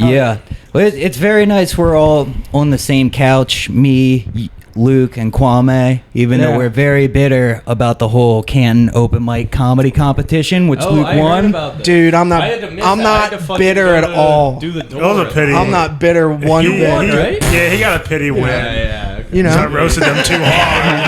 Yeah. Well, it's very nice. We're all on the same couch. Me, Luke, and Kwame. Even though we're very bitter about the whole Canton open mic comedy competition, which Luke won. Dude, I'm not bitter at all. Do the door. That was a pity. I'm not bitter one bit. Won, right? Yeah, he got a pity win. Yeah. Okay. You know, I roasted them too hard.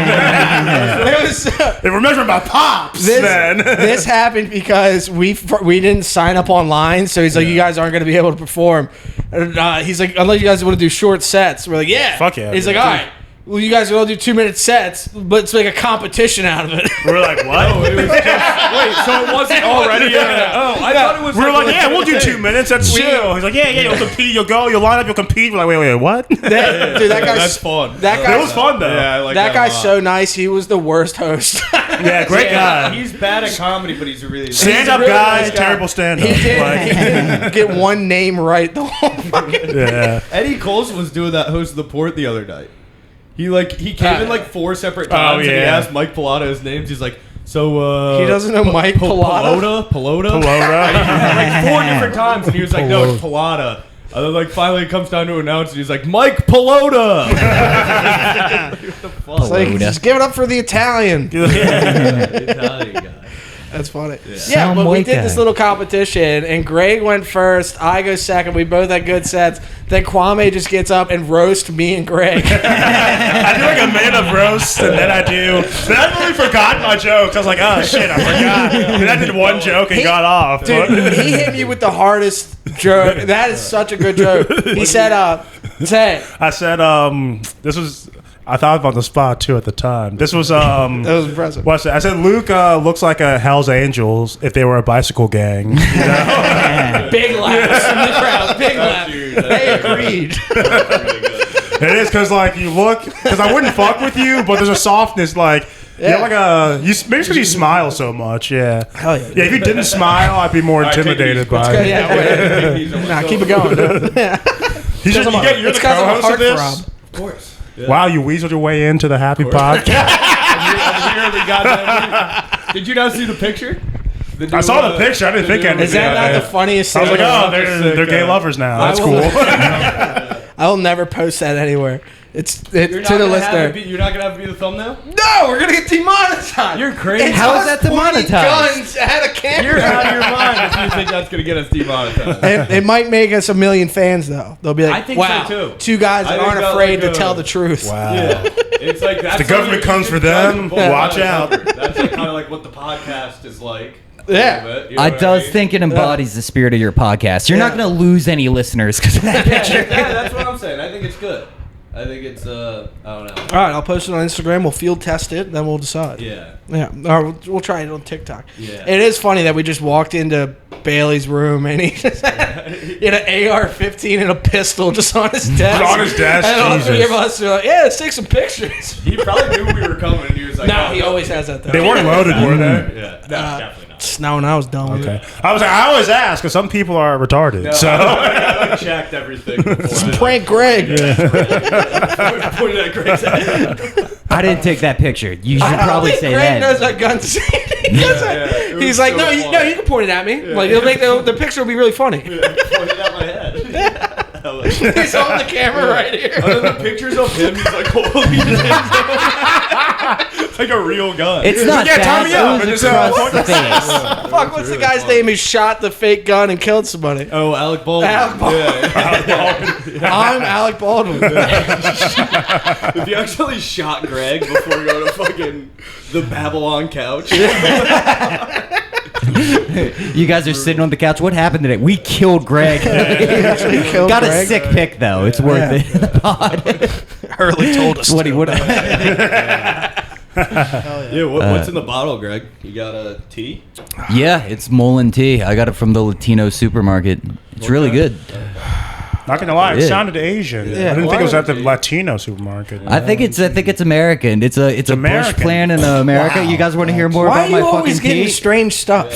They were measured by pops. This happened because we didn't sign up online, so he's like, you guys aren't going to be able to perform. He's like, unless you guys want to do short sets. We're like, yeah. Fuck yeah. He's like, all right. Well, you guys are all do 2-minute sets, but let's make a competition out of it. We're like, what? Oh, it was just, wait, so it wasn't already? I thought it was. We're like, yeah, we'll do 2 minutes. That's chill. He's like, yeah, you'll compete. You'll go. You'll line up. You'll compete. We're like, wait, what? Dude, that guy's that's fun. It was fun though. Yeah, I like that guy's so nice. He was the worst host. Yeah, great guy. He's bad at comedy, but he's a really stand-up guy. Nice terrible stand-up. He didn't get one name right the whole fucking. Yeah. Eddie Colson was doing that host of the port the other night. He came in like 4 separate times and he asked Mike Pilata his names. He's like, so he doesn't know Mike Pilata? Pilota. Like 4 different times, and he was like, no, it's Pilata. And then like finally it comes time to announce it. He's like, Mike Pilota. It's like, just give it up for the Italian. Italian guy. That's funny. Yeah, but we did this little competition, and Greg went first. I go second. We both had good sets. Then Kwame just gets up and roasts me and Greg. I do like a minute of roast, and then I've really forgotten my jokes. I was like, oh shit, I forgot. And I did one joke and got off. Dude, he hit me with the hardest joke. That is such a good joke. He said, say it. I said, this was... I thought about the spot too at the time. This was that was impressive. What's it? I said Luke looks like a Hell's Angels if they were a bicycle gang. You know? Big laughs in the crowd. Big laughs. They agreed. It is because like you look because I wouldn't fuck with you, but there's a softness like. Yeah, you have like maybe because you smile so much. Yeah. Hell yeah. Yeah, if you didn't smile, I'd be more intimidated by it. Yeah, keep it going. Yeah. You're the co-host of this. Of course. Yeah. Wow, you weaseled your way into the Happy Podcast. Did you not see the picture? I saw the picture. I didn't think anything. Is that not the funniest thing? I was like, oh, they're gay lovers now. That's cool. I will never post that anywhere. It's to the listener. You're not gonna have to be the thumbnail? No, we're gonna get demonetized. You're crazy. How is that demonetized? Guns at a camera. You're out of your mind if you think that's gonna get us demonetized. It might make us 1 million fans though. They'll be like, I think wow, so too. 2 guys that aren't afraid to tell the truth. Wow. Yeah. It's like that's the government comes for them. Watch out. That's like kind of like what the podcast is like. Yeah, I does think it embodies the spirit of your podcast. You're not going to lose any listeners because of that picture. Yeah, that's what I'm saying. I think it's good. I think it's I don't know. All right, I'll post it on Instagram. We'll field test it, then we'll decide. Yeah. Or we'll try it on TikTok. Yeah. It is funny that we just walked into Bailey's room and he just had an AR-15 and a pistol just on his desk. On his desk, and all 3 of Jesus. us are like, yeah, let's take some pictures. He probably knew we were coming. And he was like, No, he always has that though. They weren't loaded, were they? Yeah. No, definitely not. No, when I was done with Okay. it. I always ask because some people are retarded. No, so I checked everything before. Prank Greg. Pointed at Greg's head. I didn't take that picture. You should probably say Greg that. knows that gun safety. He's like, no, you can point it at me. Yeah. Like, it'll make the picture will be really funny. Pointed at my head. He's on the camera right here. And then the pictures of him, he's like, holy shit. It's like a real gun. It's not Yeah, that. tie me up. It was And across the face. Fuck, what's the guy's name who shot the fake gun and killed somebody? Oh, Alec Baldwin. Alec Baldwin. I'm Alec Baldwin. If you actually shot Greg before you go to fucking the Babylon couch. You guys are sitting on the couch. What happened today? We killed Greg. Got a sick pic though. It's worth it. The pod. Hurley told us. What he would. What's in the bottle, Greg? You got a tea? Yeah, it's Mullen tea. I got it from the Latino supermarket. It's really good. Not gonna lie, it sounded Asian. Yeah. I didn't think it was at the Latino supermarket. I think it's American. It's a Bush American. plan in America. Wow. You guys want to hear more Why about are you my always fucking getting tea? strange stuff?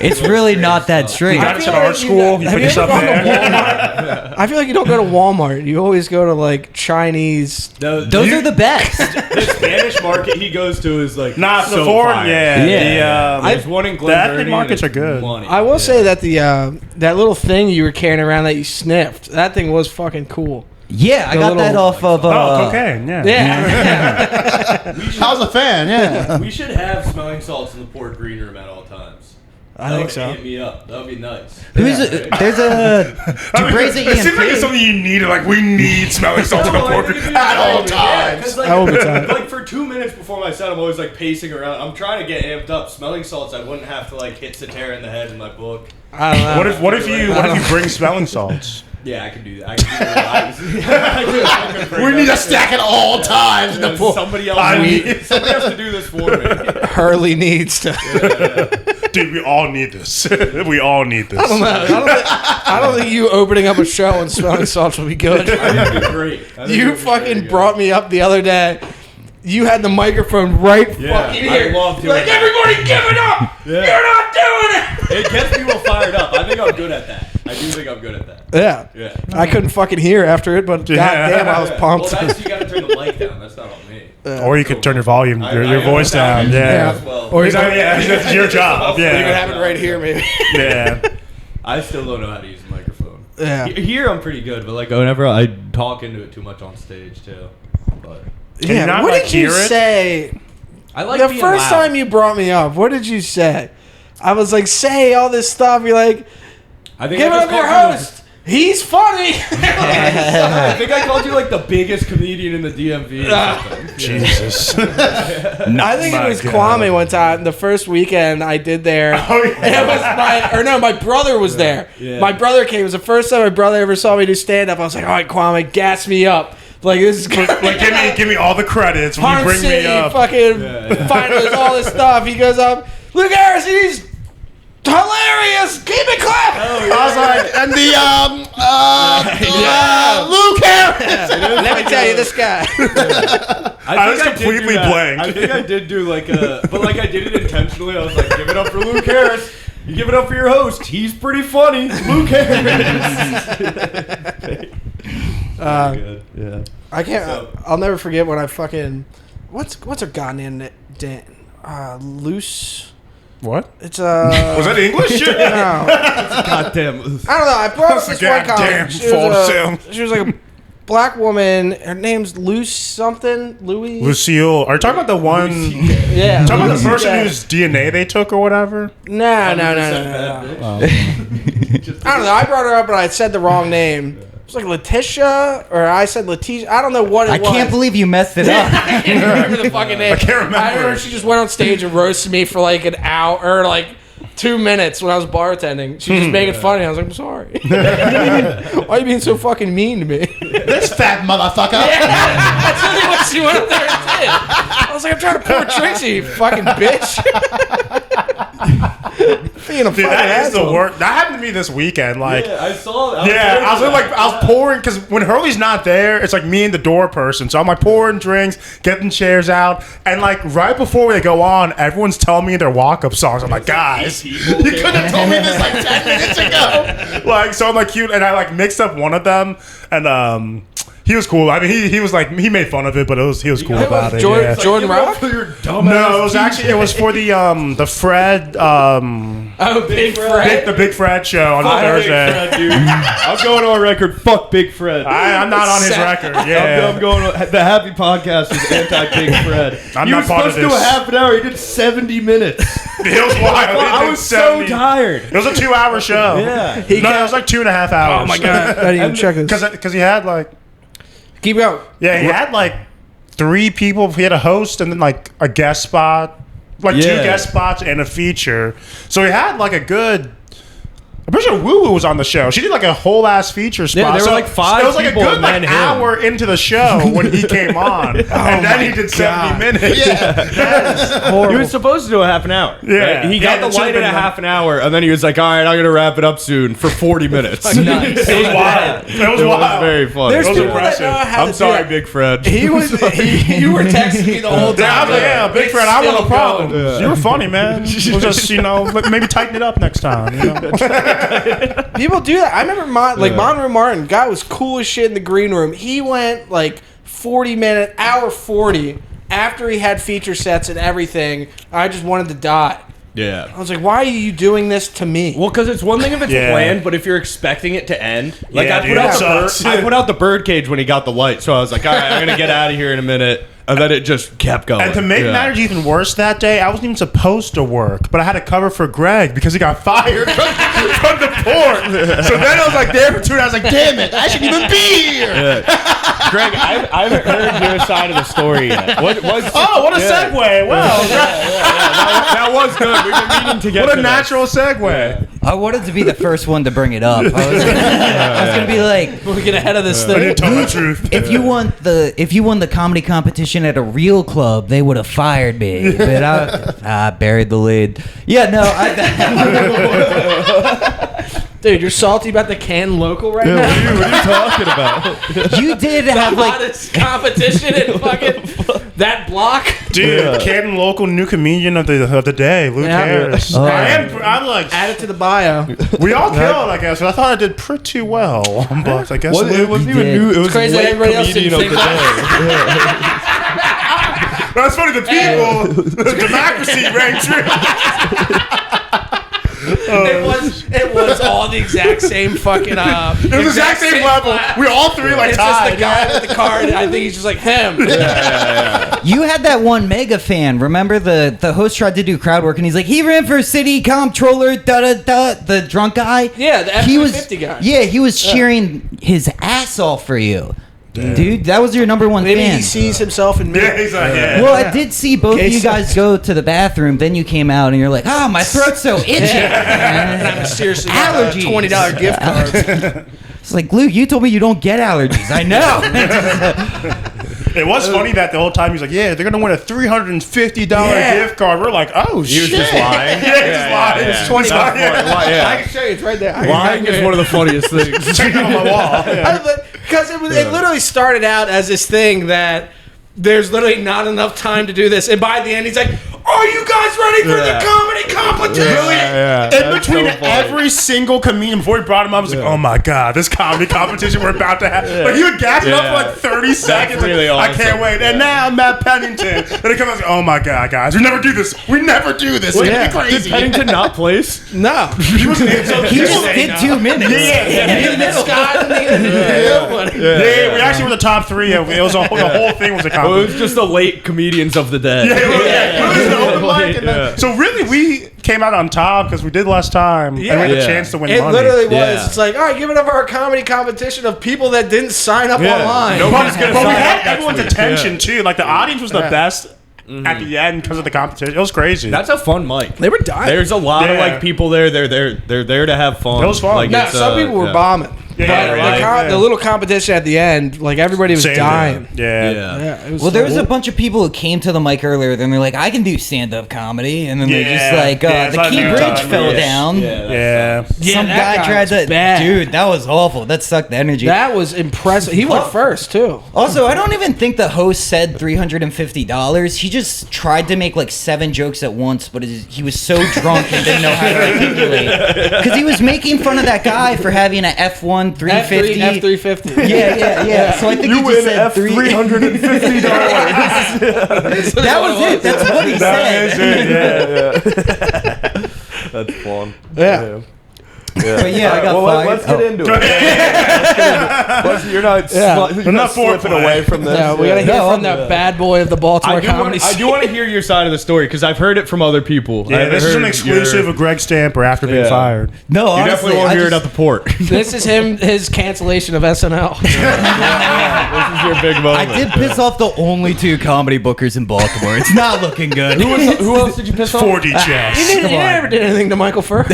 It's really not that strange. You got it at art school. You Have put you ever yourself gone to there. Walmart? I feel like you don't go to Walmart. You always go to like Chinese. Those are the best. The Spanish market he goes to is like Nah, so the foreign, fire. yeah. There's one in the Glen ethnic Burnie markets and are good. money. I will say that that little thing you were carrying around that you sniffed, that thing was fucking cool. Yeah, I The got little- that off of. Cocaine, yeah. Yeah. I was a fan, yeah. We should have smelling salts in the port green room at all times. I think so. Hit me up. That would be nice. There's a Dubreza It seems like it's EMP. something you need. Like, we need smelling salts in the pork At all times. All the time. Like for 2 minutes before my set, I'm always like pacing around. I'm trying to get amped up. Smelling salts, I wouldn't have to like hit Satara in the head in my book. I don't know. What if you bring smelling salts? Yeah, I can do that. I can do that. We need a stack at all times in the pool. Somebody else has to do this for me. Hurley needs to. Dude, we all need this. We all need this. I don't think you opening up a show and smelling salts would be good. That'd be great. I think You it'd be very fucking good. brought me up the other day. You had the microphone right fucking here. I love doing like, that. everybody give it up! Yeah. You're not doing it! It gets people fired up. I think I'm good at that. I do think I'm good at that. Yeah. Yeah. I couldn't fucking hear after it, but goddamn, I was pumped. Well, that's you got to turn the mic down. That's not on me. Or you could turn your volume, I your voice down. Yeah. Yeah. Well, Or Exactly, yeah, that's your job. you can Yeah. have it right here, maybe. Yeah. I still don't know how to use the microphone. Yeah. Here I'm pretty good, but like whenever I talk into it too much on stage too. But Can you not, What like, did you hear it? say? I like The being first loud. time you brought me up, what did you say? I was like, say all this stuff. You're like, I think give it I up just your called you host. He's funny. I think I called you like the biggest comedian in the DMV. Or something. Jesus. I think it was God. Kwame one time. The first weekend I did there. Oh, yeah. And it was my brother was there. Yeah. My brother came. It was the first time my brother ever saw me do stand up. I was like, all right, Kwame, gas me up. Like, this is good. Like, give me all the credits when you Harm bring City, me up. fucking finals, all this stuff. He goes up, Luke Harrison, he's hilarious. Keep it clapping. I was like, and Luke Harris. Let me tell you, this guy. I was think did completely do that. blank. I think I did do like a, but like I did it intentionally. I was like, give it up for Luke Harris. You give it up for your host. He's pretty funny. Luke Harris. Good. Yeah. I can't. So- I'll never forget when I fucking. What's her goddamn loose? What? It's Was that English? No. Goddamn. I don't know. I brought up this one Goddamn comic. false She was like a black woman. Her name's Luce something. Louis. Lucille. Are you talking about the one? Yeah. Talking about Luce, the person yeah. whose DNA they took or whatever? No. I don't know. I brought her up, but I said the wrong name. It was like Letitia, or I said Letitia. I don't know what it I was. can't believe you messed it up. I can't remember the fucking name. I can't remember. I remember she just went on stage and roasted me for like an hour, or like 2 minutes when I was bartending. She was just making fun of me. I was like, I'm sorry. Why are you being so fucking mean to me? This fat motherfucker. That's really what she went up there and did. I was like, I'm trying to pour drinks here, you fucking bitch. Being a Dude, fucking that is the asshole. worst. That happened to me this weekend. Like, Yeah, I saw that. I was pouring because when Hurley's not there, it's like me and the door person. So I'm like pouring drinks, getting chairs out, and like right before they go on, everyone's telling me their walk-up songs. I'm like, guys, you could have told me this like 10 minutes ago. Like, so I'm like cute, and I like mixed up one of them, and he was cool. I mean, he was like he made fun of it, but he was cool about it. Jordan- Yeah. Jordan Rock? No, it was for the Fred Oh, Big Fred. the Big Fred show on Fuck Big Thursday. Fred, dude. I'm going on record. Fuck Big Fred. I'm not on his record. Yeah. I'm going. The Happy Podcast is anti-Big Fred. I'm He not was part of supposed to do a this. half an hour. He did 70 minutes. It was wild. I was so tired. It was a 2-hour show. Yeah. No, it was like 2.5 hours. Oh my god. I didn't even check this. Because he had like Keep going. he had like 3 people. He had a host and then like a guest spot, like 2 Yeah. guest spots and a feature. So he had like a good I'm pretty sure Woo Woo was on the show. She did like a whole ass feature spot. Yeah, there were like 5 It was like a people good and like then him. hour into the show when he came on, and then he did 70 minutes. He was supposed to do a half an hour. Yeah. Right? He got Yeah, the it should've light in been a half an hour, and then he was like, all right, I'm going to wrap it up soon for 40 minutes. Nice. It was wild. It was It was wild. very funny. There's was people impressive. that know how I'm to sorry, do Big Fred. that. You were texting me the whole time. Yeah, I was like, yeah, Big It's Fred, I want still no problem. going. You were funny, man. We'll just, maybe tighten it up next time. People do that. I remember Monroe Martin, guy was cool as shit in the green room. He went like hour 40 after he had feature sets and everything. I just wanted to die. Yeah. I was like, why are you doing this to me? Well, because it's one thing if it's Yeah. planned, but if you're expecting it to end, like Yeah, I dude, that sucks. I put out the birdcage when he got the light, so I was like, all right, I'm gonna get out of here in a minute, and then it just kept going. And to make matters even worse that day, I wasn't even supposed to work, but I had to cover for Greg because he got fired from the port. So then I was like there for 2 hours. I was like, damn it, I shouldn't even be here. Greg, I haven't heard your side of the story yet. What a segue. Wow. that was good. We've been meaning to get What to a natural segue. I wanted to be the first one to bring it up. I was gonna be like, We'll get ahead of this I thing. didn't tell the truth. if you won the comedy competition at a real club, they would have fired me. But I buried the lead. Yeah, no, Dude, you're salty about the Canton local right now? What are you talking about? you did The have like hottest competition in fucking that block. Dude, Canton local new comedian of the day. Who Yeah. cares? Oh. I'm like, Add it to the bio. we all killed, I guess. But I thought I did pretty well. But I guess It wasn't even did. new. It was crazy that late everybody else comedian didn't of the think day. that's funny. The people, the democracy rang true. It was all the exact same fucking. It was the exact same level. We all three like It's just the tied. guy with the card. I think he's just like him. you had that one mega fan. Remember the host tried to do crowd work and he's like, he ran for city comptroller, the drunk guy. Yeah, the he was F-350 guy. Yeah, he was cheering his ass off for you. Dude, that was your number one Maybe fan. he sees himself in me. Yeah, he's like, yeah. Well, I did see both of Okay, you so- guys go to the bathroom. Then you came out and you're like, "Oh, my throat's so itchy." I'm seriously Allergies. $20 gift cards. It's like, Luke, you told me you don't get allergies. I know. It was funny that the whole time he's like, yeah, they're gonna win a $350 gift card. We're like, oh shit. He was just lying. Yeah, he's just lying. It's $20. Yeah. I can show you. It's right there. Lying is one of the funniest things. Check it on my wall. Yeah. Because it literally started out as this thing that there's literally not enough time to do this, and by the end he's like, "Are you guys ready for the comedy competition?" In between every single comedian, before he brought him up, I was like, oh my god, this comedy competition we're about to have. Like, he would gas it up for like 30 seconds. really like, I awesome. can't wait. And now Matt Pennington. Then he comes out and like, oh my god, guys, we never do this. We never do this. It's Did crazy. Pennington not place? No, He wasn't so He just did 2 minutes. Yeah, we actually were the top 3. It was the whole thing was a Well, it comedy. was just the late comedians of the day. It was an open mic, and then- So really, we came out on top because we did less time and we had a Yeah. chance to win it money. literally was. Yeah. It's like, all right, give it up for our comedy competition of people that didn't sign up online. Nobody's gonna But we sign had up next everyone's week. attention too. Like the audience was the best at the end because of the competition. It was crazy. That's a fun mic. They were dying. There's a lot of Yeah. like people there. They're there to have fun. It was fun. Like, No, it's, some people were yeah. bombing. Yeah, But right. the little competition at the end, like everybody was Same dying. Yeah. Yeah, it was Well, there was so a bunch of people who came to the mic earlier. Then they're like, "I can do stand-up comedy," and then they're just Yeah. like, Yeah, it's "The like key no bridge time. fell Yeah. down." Yeah. Some that guy guy tried was to. bad. Dude, that was awful. That sucked the energy. That was impressive. He went first too. Also, I don't even think the host said $350. He just tried to make like 7 jokes at once, but he was so drunk and didn't know how to articulate. Because he was making fun of that guy for having an F1 350. F350. Yeah. So I think he just said $350. That was it. That's what he said. That's fun. Yeah. But yeah, I got fired. Let's get into it. You're not, you're not slipping foreplay. away from this. No, we gotta hear No, from the bad boy of the Baltimore comedy I do want to hear your side of the story because I've heard it from other people. I Yeah, haven't this is an heard exclusive your- of Greg Stamper after being Yeah. fired. No, You honestly, definitely won't I hear it just- at the port. This is his cancellation of SNL. This is your big I moment. did piss off the only 2 comedy bookers in Baltimore. It's not looking good. Who else did you piss off? 4D chess. You never did anything to Michael Furr.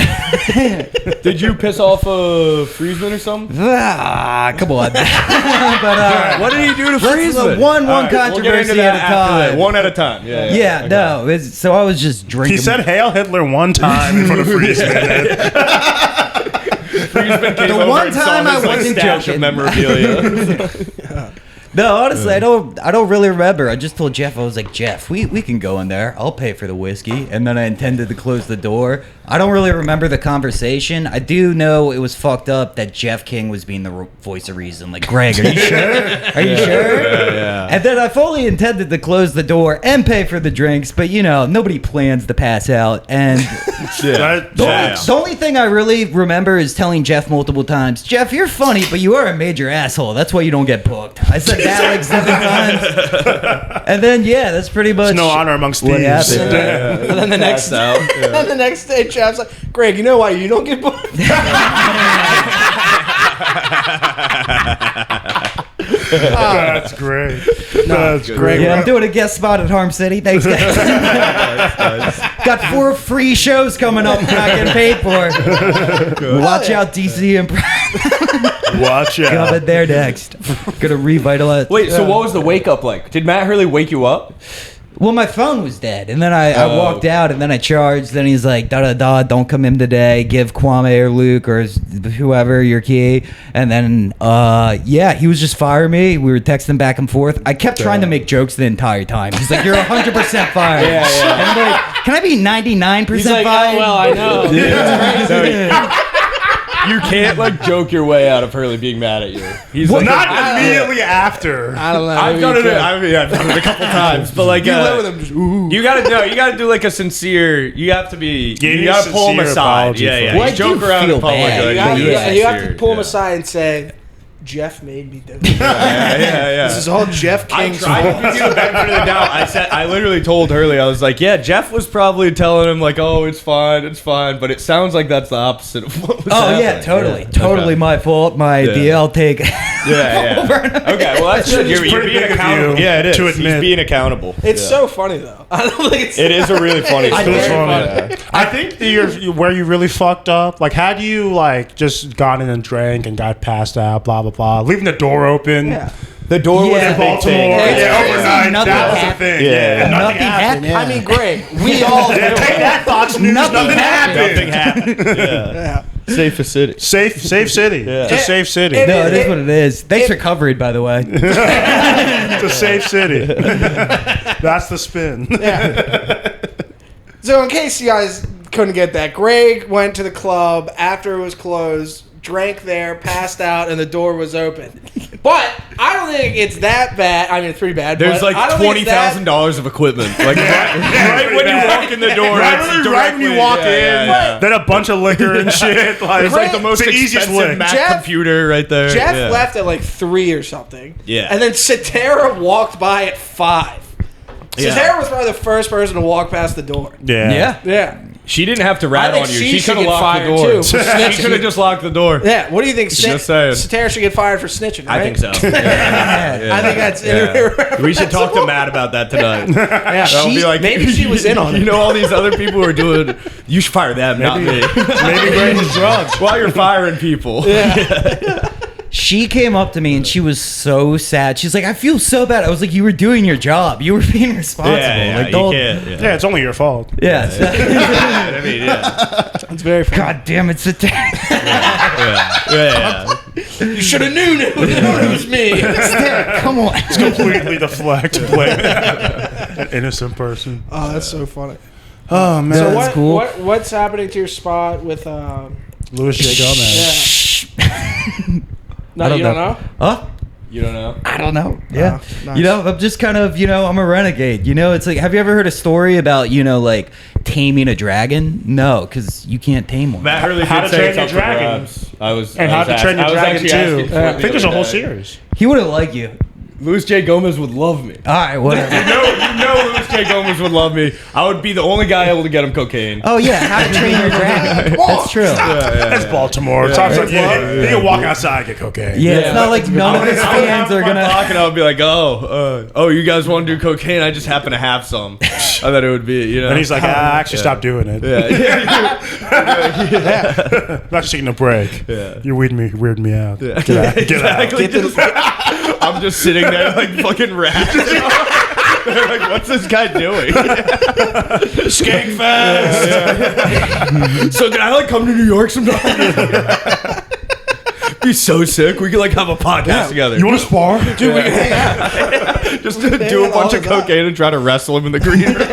Did Did you piss off a Friesman or something? Come on. But What did he do to Friesman? one All right, we'll get controversy into at that a after that. time. One at a time. Yeah, Okay. no. So I was just drinking. He said Hail Hitler one time in front of Friesman. Friesman came The over one and saw time I his, like, wasn't stash of joking. memorabilia. No, honestly, I don't really remember. I just told Jeff, I was like, Jeff, we can go in there. I'll pay for the whiskey. And then I intended to close the door. I don't really remember the conversation. I do know it was fucked up that Jeff King was being the voice of reason. Like, Greg, are you sure? Are you sure? Yeah. And then I fully intended to close the door and pay for the drinks, but nobody plans to pass out. And the only thing I really remember is telling Jeff multiple times, Jeff, you're funny, but you are a major asshole. That's why you don't get booked. I said that like 7 times. And then, that's pretty much There's no honor amongst what thieves. happened. And then the next and the next day, Jeff's like, Greg, you know why you don't get booked? That's great. That's great. Yeah, I'm doing a guest spot at Harm City. Thanks, guys. Got 4 free shows coming up I'm not getting paid for. Watch out, DC and Watch out. coming there next. Gonna revitalize. Wait, so what was the wake up like? Did Matt Hurley wake you up? Well, my phone was dead, and then I walked out, and then I charged. Then he's like, don't come in today. Give Kwame or Luke or whoever your key. And then, he was just firing me. We were texting back and forth. I kept trying to make jokes the entire time. He's like, you're 100% fired. Yeah. And I'm like, can I be 99% He's like, fired? oh, well, I know. You can't like joke your way out of Hurley being mad at you. He's Well, like, not immediately after. I don't know. I've done it. I've done it a couple times, but like You live with him. Just, ooh. you gotta do like a sincere. You have to be. Yeah, You gotta pull him sincere aside. apology Yeah, for yeah. it. Well, You I joke do around in feel public. bad. Like, You have, yeah, you have to sincere, pull him yeah. aside and say, Jeff made me do it. Yeah. This is all Jeff I King's tried to fault. give you the benefit of the doubt. I literally told Hurley, I was like, yeah, Jeff was probably telling him like, oh, it's fine, but it sounds like that's the opposite of what was Oh, happening. yeah, totally. Yeah. Totally Okay. my fault, my idea. I'll take Yeah. Okay, well that's good. You're pretty being big of accountable. you Yeah, it is. to He's admit. being accountable. It's Yeah. so funny, though. I don't think it's... It is a really funny It's story. It's very funny. I think where you really fucked up, like, had you, like, just gone in and drank and got passed out, blah, blah, blah, leaving the door open. Yeah. The door was Yeah. a big thing. Baltimore, Yeah. overnight, Nothing that was the happened. thing. Yeah. Nothing happened. I mean, Greg, we all Yeah, do take it. that, Fox News. Nothing Nothing happened. Nothing happened. Yeah. Safest city. Safe city. Yeah. It's a safe city. No, it is what it is. Thanks for covering, by the way. It's a safe city. That's the spin. So in case you guys couldn't get that, Greg went to the club after it was closed, drank there, passed out, and the door was open. But I don't think it's that bad. I mean, it's pretty bad. There's but I like don't think it's that- $20,000 of equipment. Like right when you walk in the door, Right, it's right when you directly- walk yeah, in, yeah. then a bunch of liquor and shit. Like, It's like the most it's easiest expensive lick. Mac Jeff- computer right there. Jeff Yeah. left at like 3 or something. Yeah. And then Satara walked by at 5. Yeah. Satara was probably the first person to walk past the door. Yeah. Yeah. She didn't have to rat I think on you. she She should could have get locked the fired, door. too, for She snitching. could have just locked the door. Yeah. What do you think? Just saying. Satara should get fired for snitching, right? I think so. Yeah. I think that's We should talk to Matt about that tonight. Yeah. That'll be like, maybe she was in on it. You know all these other people who are doing. You should fire them, not me. Maybe Greg was drunk. While you're firing people. She came up to me and she was so sad. She's like, I feel so bad. I was like, you were doing your job. You were being responsible. like, you don't. can't. Yeah, it's only your fault. Yeah. I mean, yeah. It's very funny. God damn it, Satara. Yeah. You should have known it was me. Come on. Completely deflect. Blame an innocent person. Oh, that's so funny. Oh, man. So That's cool. what's happening to your spot with Louis J. Gomez. No, you don't know? Huh? You don't know? I don't know. Yeah. nice. You know, I'm just kind of, I'm a renegade. It's like, have you ever heard a story about, like taming a dragon? No, because you can't tame one. Matt Hurley How did to say Train it's Your up for Dragon. grabs. I was And I How was to Train Your I was Dragon actually too. asking for it I the think there's a other whole day. series. He wouldn't like you. Louis J. Gomez would love me. All right, whatever. You know Louis J. Gomez would love me. I would be the only guy able to get him cocaine. Oh yeah, How to Train Your Dragon. That's true. That's Baltimore. Tom's like, yeah, he can walk outside and get cocaine. Yeah, it's not like none of his fans are gonna. And I'll be like, oh, you guys want to do cocaine? I just happen to have some. I thought it would be, you know. And he's like, I actually stopped doing it. Yeah. Not just taking a break. Yeah. You're weirding me out. Yeah. Get out. Exactly. I'm just sitting there like fucking rats. They're like, what's this guy doing? Skate fest. So can I like come to New York sometime? Be so sick. We could like have a podcast together. You want to spar? Dude, we can hang out. Just to do a bunch of cocaine and try to wrestle him in the green room.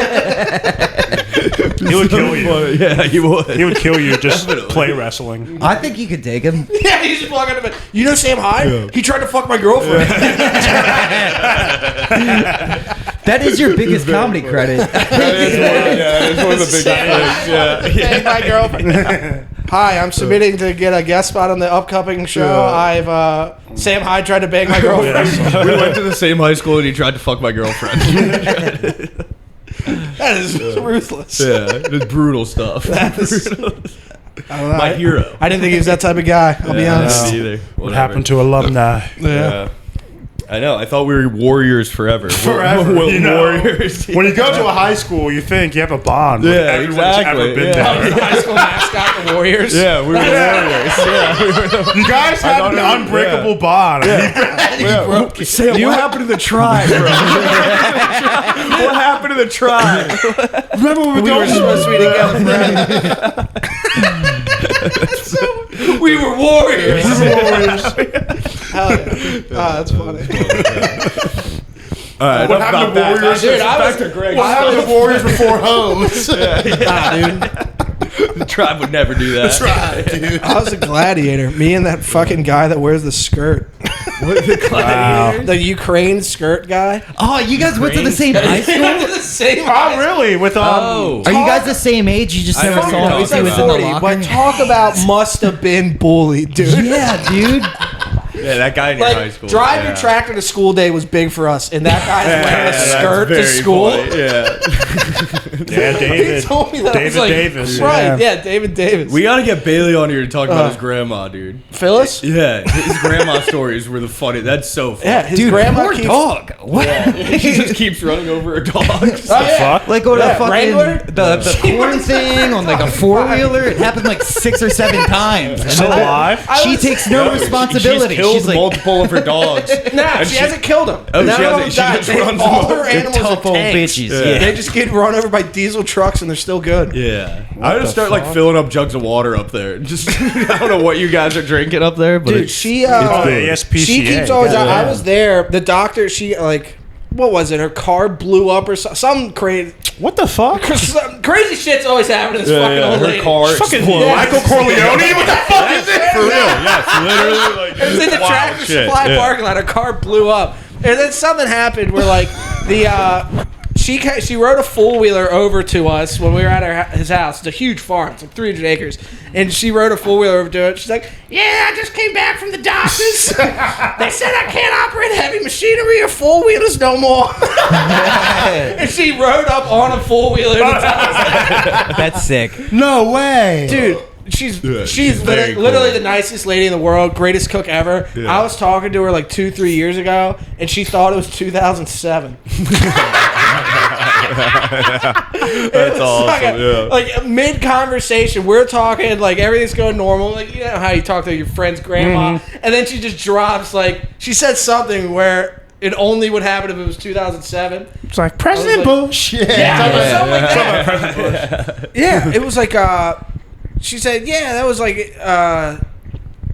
He would kill you. Yeah, he would. He would kill you. Just play wrestling. I think you could take him. Yeah, he's just walking up. You know Sam Hyde? Yeah. He tried to fuck my girlfriend. That is your biggest comedy credit. That is one of the big things. Yeah. My girlfriend. Hi, I'm submitting to get a guest spot on the upcoming show. I've Sam Hyde tried to bang my girlfriend. We went to the same high school and he tried to fuck my girlfriend. That is ruthless. Yeah, it's brutal stuff. My hero. I didn't think he was that type of guy. I'll be honest. Me either. What happened to alumni? Yeah. I know. I thought we were warriors forever. Forever. We're You know, warriors. when you go to a high school, you think you have a bond with everyone that's ever been there. High school mascot, the Warriors. Yeah, we were warriors. Yeah. You guys had an unbreakable bond. Sam, what happened to the tribe, bro? What happened to the tribe? Remember when We were supposed to be together forever. We were warriors. Hell yeah. That's funny. All right, what happened to Warriors? Dude, Back to Greg. What happened to Warriors before hoes? Dude. The tribe would never do that. Right, dude. I was a gladiator. Me and that fucking guy that wears the skirt. What, the gladiators? The Ukraine skirt guy. Oh, you guys went to the same high school? The same. Oh, really? With Are you guys the same age? You just never don't saw know. him He's because he like was in the 40, locker? but talk about must have been bullied, dude. Yeah, dude. Yeah, that guy in your high school. Drive your tractor to school day was big for us, and that guy's wearing a skirt to school. Yeah. Yeah, David. He told me that. I was David like, Davis. Right, yeah, David Davis. We gotta get Bailey on here to talk about his grandma, dude. Phyllis? Yeah, his grandma stories were the funny. That's so funny. Yeah, his Dude, grandma poor keeps... dog. What? She just keeps running over her dogs. Oh, yeah. Fuck. Like, go to Yeah, the fucking Wrangler? the corn thing on like a 4-wheeler. It happened like 6 or 7 times. Still alive? She takes no responsibility. She's killed like, multiple of her dogs. Nah, she hasn't killed him. Oh, None she of hasn't. them She died. just runs All them her over. animals are tough old tanks. bitches. Yeah. They just get run over by diesel trucks, and they're still good. Yeah, I just start like filling up jugs of water up there. Just I don't know what you guys are drinking up there, but Dude, she the ASPCA. she keeps always. I was there. The doctor. She like. What was it? Her car blew up or some crazy. What the fuck? Some crazy shit's always happening to this fucking old her lady. car Fucking exploded. Michael Corleone? What the fuck is it? For real, yes, literally. Like, It was in the wild Tractor shit. Supply Yeah. parking lot. Her car blew up, and then something happened where like the she rode a 4-wheeler over to us when we were at his house. It's a huge farm. It's like 300 acres, and she rode a 4-wheeler over to it. She's like, "Yeah, I just came back from the doctors. They said I can't operate heavy machinery or 4-wheelers no more." And she rode up on a 4-wheeler. that's sick. No way. Dude, she's she's very literally cool. the nicest lady in the world, greatest cook ever. Yeah. I was talking to her like 2-3 years ago, and she thought it was 2007. That's awesome. Yeah. Like mid conversation, we're talking like everything's going normal. Like, you know how you talk to your friend's grandma, and then she just drops like she said something where it only would happen if it was 2007. It's like President Bush. Something like that. Yeah, it was like she said, yeah, that was like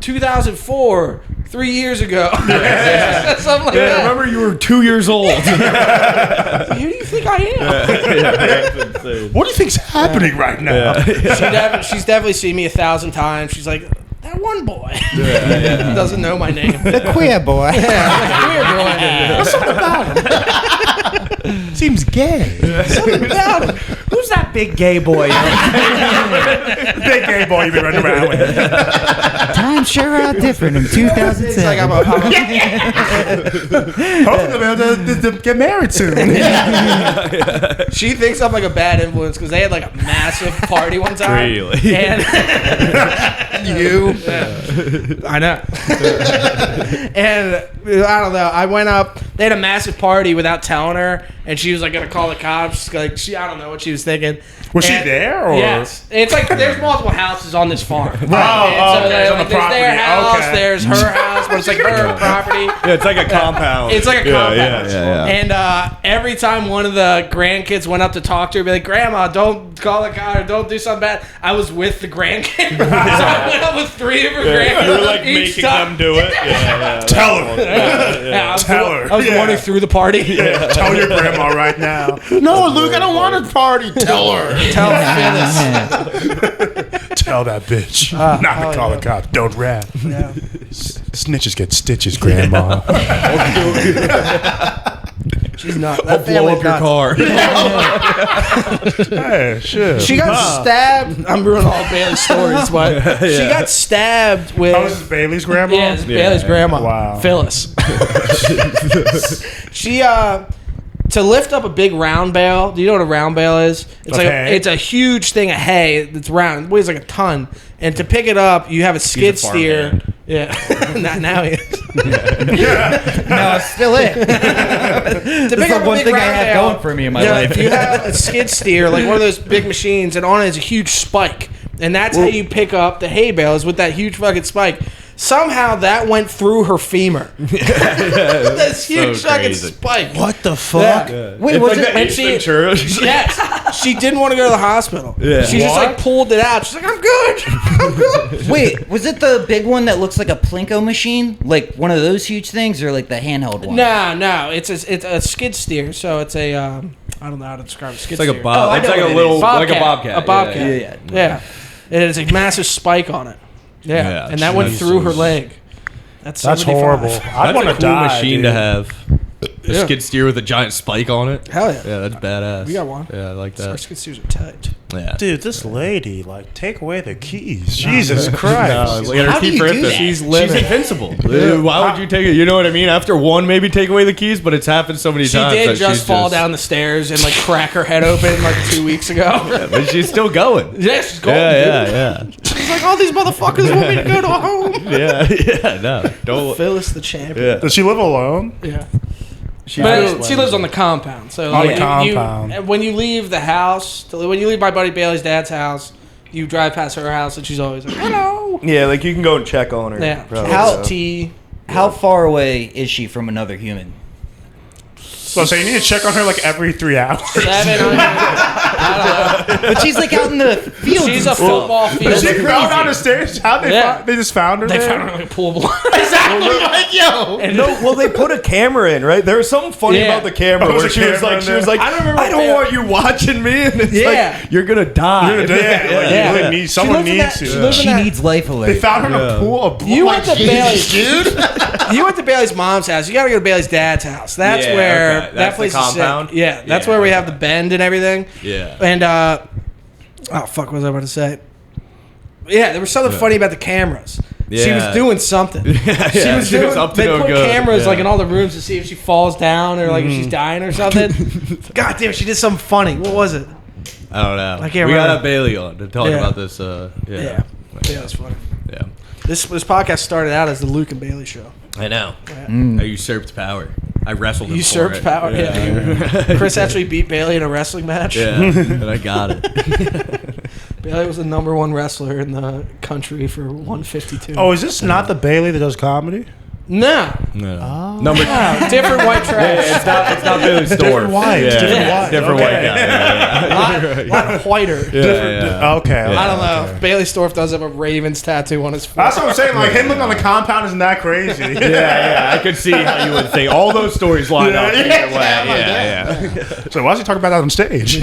2004, 3 years ago. Something like that. Remember, you were 2 years old. Who do you think I am? What do you think's happening right now? She's definitely seen me 1,000 times. She's like, that one boy doesn't know my name. The queer boy. What's something about him? Seems gay. Something about him. Who's that big gay boy? Big gay boy you've been running around with. Time Times sure are different in 2007. It's like Hopefully they'll to get married soon. she thinks I'm like a bad influence because they had like a massive party one time. Really? And you, I know. And I don't know. I went up. They had a massive party without telling her, and she was like gonna call the cops. Like I don't know what she was thinking. Was she And- there? Or? Yes. It's like there's multiple houses on this farm. Oh, okay. It's on the there's property. their house, Okay. there's her house, but it's like her property. Yeah, it's like a compound. It's like a compound. Yeah. And every time one of the grandkids went up to talk to her, be like, "Grandma, don't call the car, don't do something bad." I was with the grandkid, so I went up with 3 of her grandkids. You were like each making time. them do it. Yeah. Tell her. Yeah, I was Tell the, her. I was the one who threw the party. Tell your grandma right now. No, Luke, I don't want to party. Tell her. Tell Phyllis. Tell that bitch. Not to call the cops. Don't rap. Snitches get stitches, grandma. She's not. I'll That blow family up your nuts. car. Hey, shit. She got stabbed. I'm ruining all Bailey's stories, but she got stabbed with. Oh, this is Bailey's grandma? Yeah, it's Bailey's grandma. Wow. Phyllis. She to lift up a big round bale. Do you know what a round bale is? It's Of like hay? it's a huge thing of hay that's round. It weighs like a ton. And to pick it up, you have a skid a steer. farmhand. Yeah, not now he is. No, it's still it. To That's pick up the a one big thing I round have bale, going for me in my yeah, life. if you have a skid steer, like one of those big machines, and on it is a huge spike, and that's how you pick up the hay bales with that huge fucking spike. Somehow that went through her femur. This huge fucking crazy. spike. What the fuck? Yeah. Wait, It's was like it? the Ace Ventura. Yes, she didn't want to go to the hospital. Yeah. She just like pulled it out. She's like, "I'm good, I'm good." Wait, was it the big one that looks like a Plinko machine? Like one of those huge things, or like the handheld one? No, it's a skid steer. So it's a I don't know how to describe a skid It's like steer. a bob. I It's know like what a it little, is. like a bobcat. A bobcat. Yeah. And it's a massive spike on it. Yeah, Yeah, and that went Jesus. through her leg. That's That's 75. horrible. I'd That's want a to cool die. machine dude. to have. A Yeah. skid steer with a giant spike on it. Hell yeah. Yeah, that's badass. We got one. Yeah, I like Our that. skid steers are tight. Yeah. Dude, this lady, like, take away the keys. Jesus Christ. No, look at her How do keep you do ripping. that? She's She's living. invincible. Dude, why would you take it? You know what I mean? After one, maybe take away the keys, but it's happened so many She times. did that just she's fall down the stairs and like crack her head open like 2 weeks ago. But she's still going. Yeah, she's going. Yeah. She's like, all these motherfuckers want me to go to a home. Yeah, no. Don't. Phyllis the champion. Yeah. Does she live alone? Yeah. She But she lives on the compound. So On like, the compound. and when you leave the house, when you leave my buddy Bailey's dad's house, you drive past her house and she's always like, "Hello." Yeah, like you can go and check on her. Yeah. probably. How- Tea. How far away is she from another human? So you need to check on her like every 3 hours. 700. I don't know. But she's like out in the field. She's a football field. She fell down the stairs. How they Yeah. they just found her They there? found her in a pool of blood. Exactly. Like, yo. And No, well, they put a camera in, right? There was something funny Yeah. about the camera Oh, where there's a she was camera like, in she was there? like, I don't remember I don't what want you watching me, and it's Yeah. like you're gonna die. You're gonna die. Like, Yeah. you really need, someone needs to. She lives in She that- needs life alert. They found her in a pool of blood. You went to Bailey's, Dude. You went to Bailey's mom's house. You got to go to Bailey's dad's house. That's Yeah, where okay. that That's place the is sick. compound? Yeah, that's Yeah, where we okay. have the bend and everything. Yeah. And oh fuck, what was I about to say? Yeah, there was something funny about the cameras. She was Yeah. doing something. She was doing. up to They no put good. cameras Yeah. like in all the rooms to see if she falls down or like if she's dying or something. God damn, she did something funny. What was it? I don't know. I can't we remember. gotta have Bailey on to talk Yeah. about this. Yeah, that's funny. Yeah. This podcast started out as the Luke and Bailey show. I know. I usurped power. I wrestled him Usurped for it. power. Yeah. Chris actually beat Bailey in a wrestling match. Yeah, and I got it. Bailey was the #1 wrestler in the country for 152. Oh, is this not the Bailey that does comedy? no. No. Number. No, different white trash. It's not Billy Storff. Different white. Yeah. Different Yeah. white. Different Okay. white guy. Yeah, a lot whiter. yeah. Okay. I don't know. Bailey Storff does have a Raven's tattoo on his foot. That's what I'm saying. Like him looking on the compound isn't that crazy. Yeah, I could see how you would think. All those stories line up. Yeah, either way. Yeah. So why does he talk about that on stage?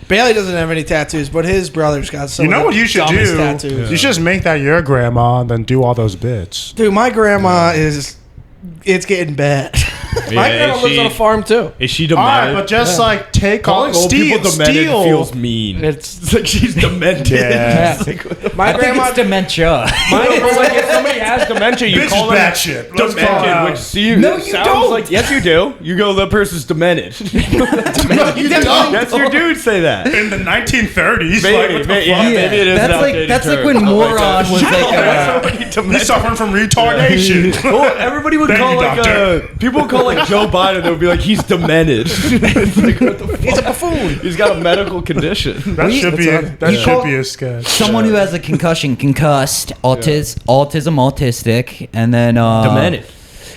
Bailey doesn't have any tattoos, but his brother's got some. You know of what the you should dumbest do? Tattoos. You should just make that your grandma and then do all those bits. Dude, my grandma is. It's getting bad. My grandma lives on a farm too. Is she All right, demented? but just like take Calling all old people demented steal. feels mean. It's like she's demented. Yeah. my I think grandma. it's dementia. Like if somebody has dementia, you Bitch call is them bad shit. Let's call it demented, out. which see, No, you sounds don't. like yes, you do. You go, the person's demented. No, you don't. That's your dude say that. In the 1930s, Maybe, like, what the maybe, fuck? yeah, maybe it is an outdated that's like term. when I like moron that. was like He's suffering from retardation. Well, everybody would Thank call you, like doctor. people would call like Joe Biden. They would be like, he's demented. It's like, what the fuck? He's a buffoon. He's got a medical condition. That should be You call- a sketch. someone who has a concussion, concussed, autism, autistic, and then Demented.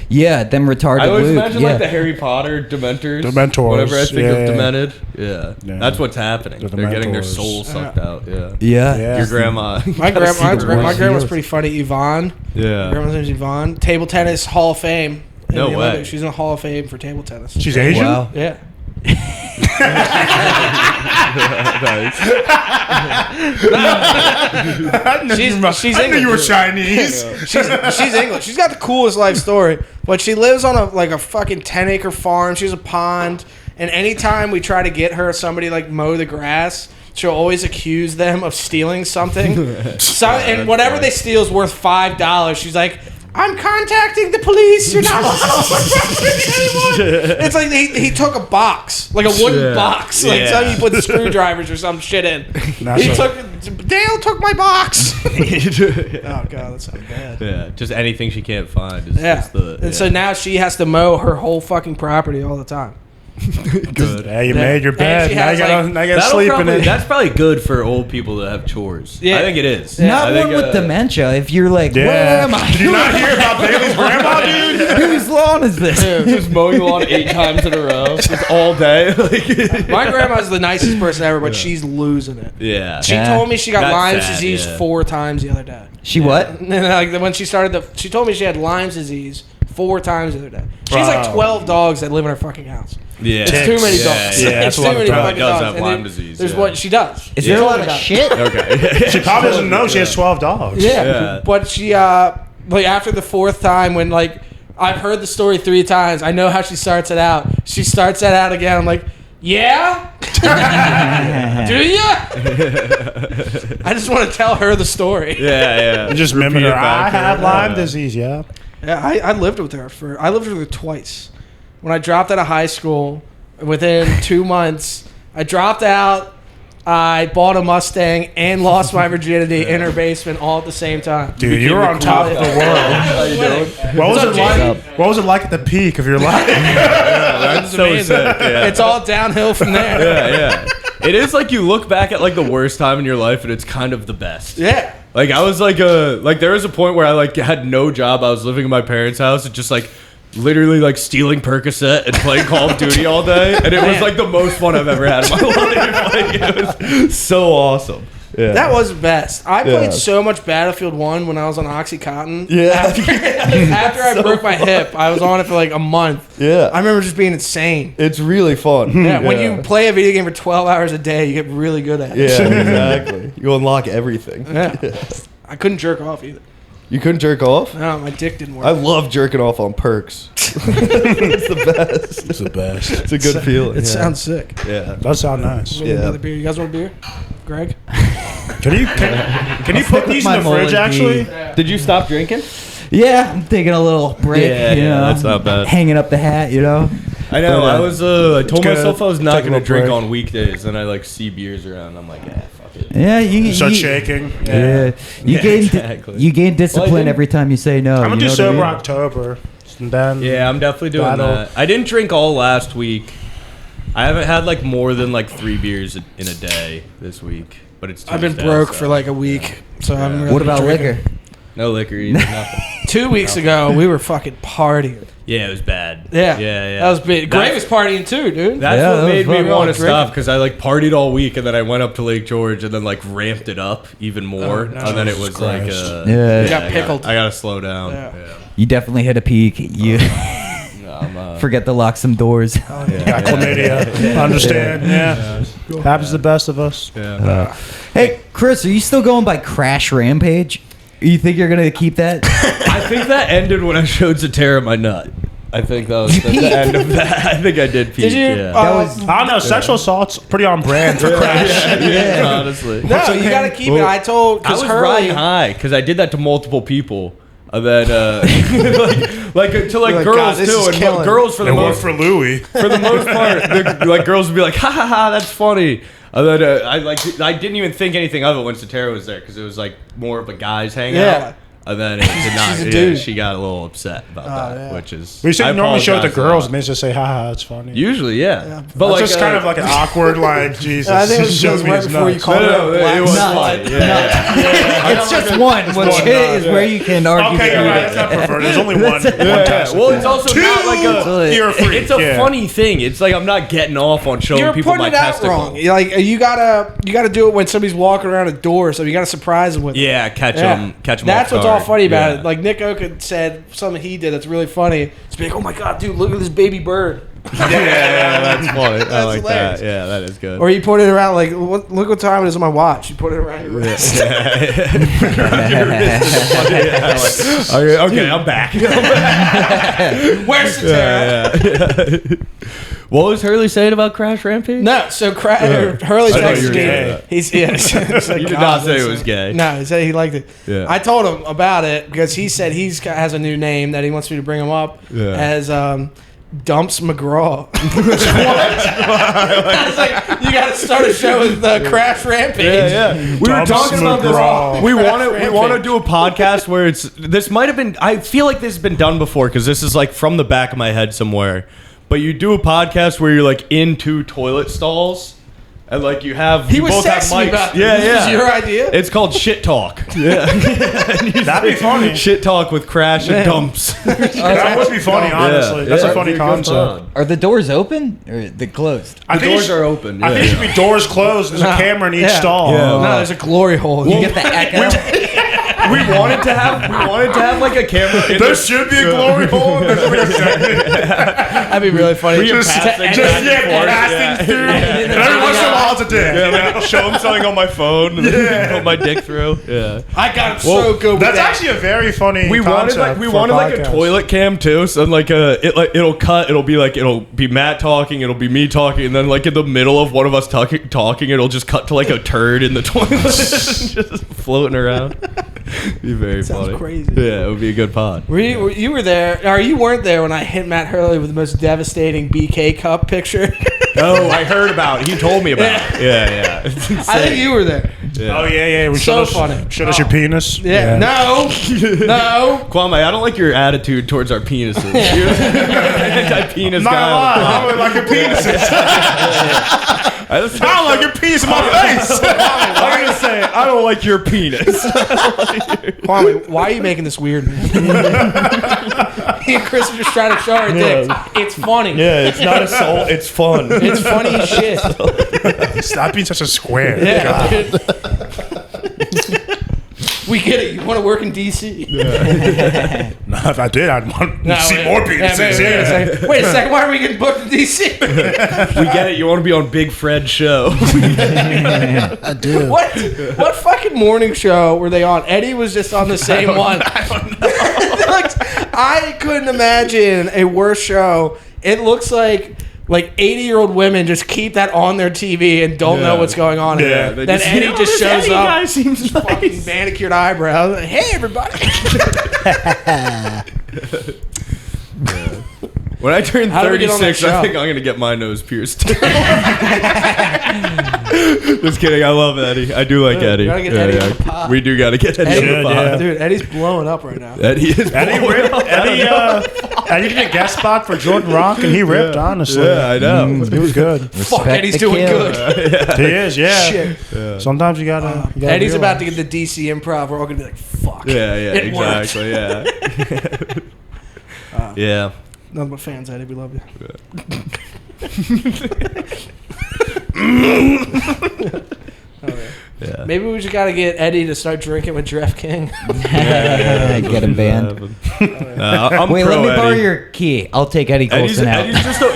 Yeah, them retarded. I always Luke. imagine yeah. like the Harry Potter Dementors. Dementors, Whenever I think yeah. of demented, yeah. Yeah. That's what's happening. The They're getting their Dementors. soul sucked out. Yeah. Yeah. Yeah. Your grandma. My gotta see the grandma's world. pretty funny. Yvonne. My Yeah. grandma's name's Yvonne. Table tennis Hall of Fame. in No the way. Olympics. She's in the Hall of Fame for table tennis. She's Asian? Wow. Yeah. She's I knew you were English. Chinese. She's English. She's got the coolest life story. But she lives on a fucking 10-acre farm. She has a pond. And anytime we try to get her somebody like mow the grass, she'll always accuse them of stealing something. And whatever they steal is worth $5. She's like, I'm contacting the police. You're not allowed on my property anymore. It's like he took a box, like a wooden box, like Yeah. something he put screwdrivers or some shit in. Dale took my box. Oh god, that sounds bad. Yeah. Just anything she can't find is Yeah, just the. and so now she has to mow her whole fucking property all the time. good. Yeah, you Yeah. made your And bed. she Now has, you gotta, like- now you gotta sleep in it. That's probably good for old people to have chores. Yeah. I think it is. Not I think, one with dementia. If you're like, where Yeah. am I? Did you not hear about Bailey's grandma, dude? Whose lawn is this? Just mowing the lawn 8 times in a row, just all day. Like, My grandma's the nicest person ever, but she's losing it. yeah. She Yeah. told me she got That's Lyme's sad, disease yeah. 4 times the other day. She what? And then, like when she started she told me she had Lyme's disease 4 times the other day. She has like Wow. 12 dogs that live in her fucking house. Yeah. It's too many dogs. Yeah, It's that's a too lot of many dogs. fucking Does dogs. have And Lyme then disease, There's yeah. what she does. Is there a lot of shit? Okay. She probably doesn't know she has 12 dogs. Yeah. Yeah. But she like after the 4th time when like I've heard the story 3 times. I know how she starts it out. She starts that out again. I'm like, yeah? Do you? I just want to tell her the story. Yeah. You just Repeat mimic her. it back I to her. have Lyme disease, yeah. Yeah, I lived with her twice. When I dropped out of high school, within 2 months, I dropped out. I bought a Mustang and lost my virginity in her basement all at the same time. Dude, you were on top of the world. How you doing? What was What's it up, like? What was it like at the peak of your life? That's so amazing. sick. Yeah. It's all downhill from there. Yeah. It is like you look back at like the worst time in your life and it's kind of the best. Yeah. Like I was like there was a point where I like had no job. I was living in my parents' house and just like literally like stealing Percocet and playing Call of Duty all day, and it was like the most fun I've ever had in my life. Like it was so awesome. Yeah. That was the best. I played so much Battlefield 1 when I was on Oxycontin. Yeah. After I broke my hip, I was on it for like a month. Yeah. I remember just being insane. It's really fun. Yeah, when you play a video game for 12 hours a day, you get really good at it. Yeah, exactly. You unlock everything. Yeah. I couldn't jerk off either. You couldn't jerk off? No, my dick didn't work. I love jerking off on perks. It's the best. It's the best. It's a good feeling. It yeah. sounds sick. Yeah. Does sound nice. We need Yeah. another beer. You guys want a beer? Greg? Can you put these in my the fridge, Mullen actually? Did you stop drinking? Yeah, I'm taking a little break. Yeah, you yeah, know, that's not bad. Hanging up the hat, you know. I know. But, I was. I told good. myself I was not Take a going to little drink break. on weekdays, and I like see beers around. I'm like, yeah, fuck it. Yeah, you Start you- shaking. Yeah, you Yeah, gain exactly. you gain discipline didn't- every time you say no. I'm gonna you do know what I sober mean? October. And then Yeah, I'm definitely doing That'll- that. I didn't drink all last week. I haven't had like more than like 3 beers in a day this week. But it's I've been Tuesday, broke so- for like a week, so I haven't really What about been drinking. liquor? no liquor either. Nothing. 2 weeks ago, we were fucking partying. Yeah, it was bad. Yeah. yeah. That was big. Greg That's- was partying too, dude. That's Yeah, what that was made me fun. want to Drinking. stop because I like partied all week and then I went up to Lake George and then like ramped it up even more no. and then it was Jesus like Christ. Yeah. You got pickled. I gotta slow down. Yeah. You definitely hit a peak. You No, I'm, forget to lock some doors. got chlamydia. Understand? Yeah. Happens to the best of us. yeah. Hey, Chris, are you still going by Crash Rampage? You think you're gonna keep that? I think that ended when I showed Zatara my nut. I think that was the end of that. I think I did peak. Did you? Yeah. I don't know. Sexual assault's pretty on brand for Crash. Yeah, honestly. No, you got to keep it. I told I because was Hurley. riding high because I did that to multiple people. And then, like to You're like, girls God, this too, is and killing. girls for the It worked most for Louis. for the most part, like girls would be like, ha ha ha, that's funny. And then I didn't even think anything of it when Satara was there because it was like more of a guys hangout. Yeah. And then it did not. She's a Yeah, dude. she got a little upset about that, yeah. which is. We said I you normally show it to apologize a girls lot. and they just say, haha, it's funny. Usually, yeah. But It's like, just kind of like an awkward, like, Jesus. I think it was show just me right his before you nuts. called No, it it black was nut. funny. Yeah. It's just one, which one is nut. where you can argue. Okay, you're for right. it. That's not perverted. There's only one Yeah. testicle. Well, it's also not like a. You're a freak. It's a yeah. funny thing. It's like I'm not getting off on showing You're people putting my it out testicle. wrong. You're like you gotta do it when somebody's walking around a door, so you gotta surprise them with it. Yeah, catch them. Catch them. That's off what's all guard. funny about Yeah. it. Like Nick Oka said something he did that's really funny. It's like, oh my god, dude, look at this baby bird. yeah, that's funny. I like hilarious. that. Yeah, that is good. Or you put it around like, look what time it is on my watch. You put it around your wrist. Okay, I'm back. Where's Satara? Yeah. What was Hurley saying about Crash Rampage? No, so Hurley I thought you texted were me. gay. He's it's like, You did God, not say it listen. was gay. No, he said he liked it. Yeah. I told him about it because he said has a new name that he wants me to bring him up Yeah. as Dumps McGraw. I was like, you got to start a show with Crash Rampage. Yeah. We were Dumps talking about McGraw. this. We want to Rampage. do a podcast where it's. This might have been. I feel like this has been done before because this is like from the back of my head somewhere. But you do a podcast where you're like in two toilet stalls. And like you have, He you was both have texting me mics. about Yeah, this. yeah. This was your idea? It's called Shit Talk. Yeah, That'd be funny. Shit Talk with Crash and Dumps. That would be funny, honestly. That's a funny concept. Are the doors open or they closed? I think doors it should- are open. I think it should be doors closed. There's a camera in each stall. Yeah. No, there's a glory hole. You get the echo. We wanted to have like a camera. In There should be a glory hole. And there should be a segment. That'd be really funny. Just passing through. And every once in a while it's a dick. Yeah, like show him something on my phone and then put my dick through. Yeah. I got it so good with That's that. actually a very funny We wanted concept like for a podcast. toilet cam too, so like it'll cut. It'll be Matt talking. It'll be me talking, and then like in the middle of one of us talking, it'll just cut to like a turd in the toilet, just floating around. Be very Sounds funny. crazy. Yeah, it would be a good pod. You were there, or you weren't there when I hit Matt Hurley with the most devastating BK cup picture. Oh, I heard about it. He told me about it. Yeah. It's insane. I think you were there. Oh yeah. We So showed funny. us, showed us your penis. Yeah. No. Kwame, I don't like your attitude towards our penises. You're an anti-penis Not guy. a lot. I don't like your penises. I don't like your penis in my face. I'm gonna say I don't like your penis. Kwame, why are you making this weird, man? Me and Chris are just trying to show our dicks. It's funny. Yeah, it's not assault. It's fun. It's funny as shit. Stop being such a square. Yeah. dude. We get it. You want to work in DC? No, if I did, I'd want to see more penises. Wait a second. Why are we getting booked in DC? We get it. You want to be on Big Fred's show. I do. What fucking morning show were they on? Eddie was just on the same one. I couldn't imagine a worse show. It looks like 80-year-old women just keep that on their TV and don't know what's going on. Yeah, Then Eddie just shows up. Guy seems Fucking manicured eyebrows. Like, hey, everybody. When I turn How do we get on that 36, show? I think I'm gonna get my nose pierced. Just kidding. I love Eddie. I do like Eddie. gotta get Eddie on the pod. We do gotta get Eddie Eddie, on the pod. Dude, Eddie's blowing up right now. Eddie is Eddie blowing up. Eddie did a guest spot for Jordan Rock, and he ripped, honestly. Yeah, I know. He was good. Fuck, Eddie's doing good. He is, yeah. Shit. Sometimes you gotta. Eddie's about to get the DC Improv. We're all gonna be like, fuck. Yeah, It worked. exactly. Yeah. Yeah. Nothing but fans, Eddie. We love you. Yeah. Maybe we just gotta get Eddie to start drinking with Jeff King. Get him banned. I'm Wait, pro let me borrow Eddie. your key. I'll take Eddie Colson out. Eddie's just a,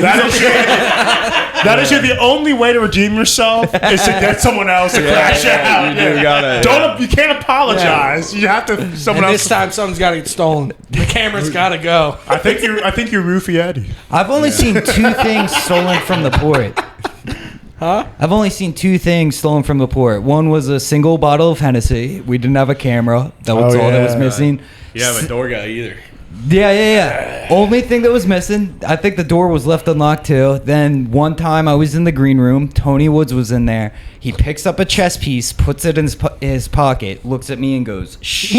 That is the only way to redeem yourself is to get someone else to crash out. you gotta. You can't apologize. You have to. Someone And else. this time, something's gotta get stolen. The camera's gotta go. I think you're Roofie Eddie. I've only seen 2 things stolen from the port. Huh? I've only seen 2 things stolen from the port. One was a single bottle of Hennessy. We didn't have a camera. That was all that was missing. You have a door guy either. Yeah. Only thing that was missing, I think the door was left unlocked too. Then one time I was in the green room. Tony Woods was in there. He picks up a chess piece, puts it in his pocket, looks at me and goes, "Shh."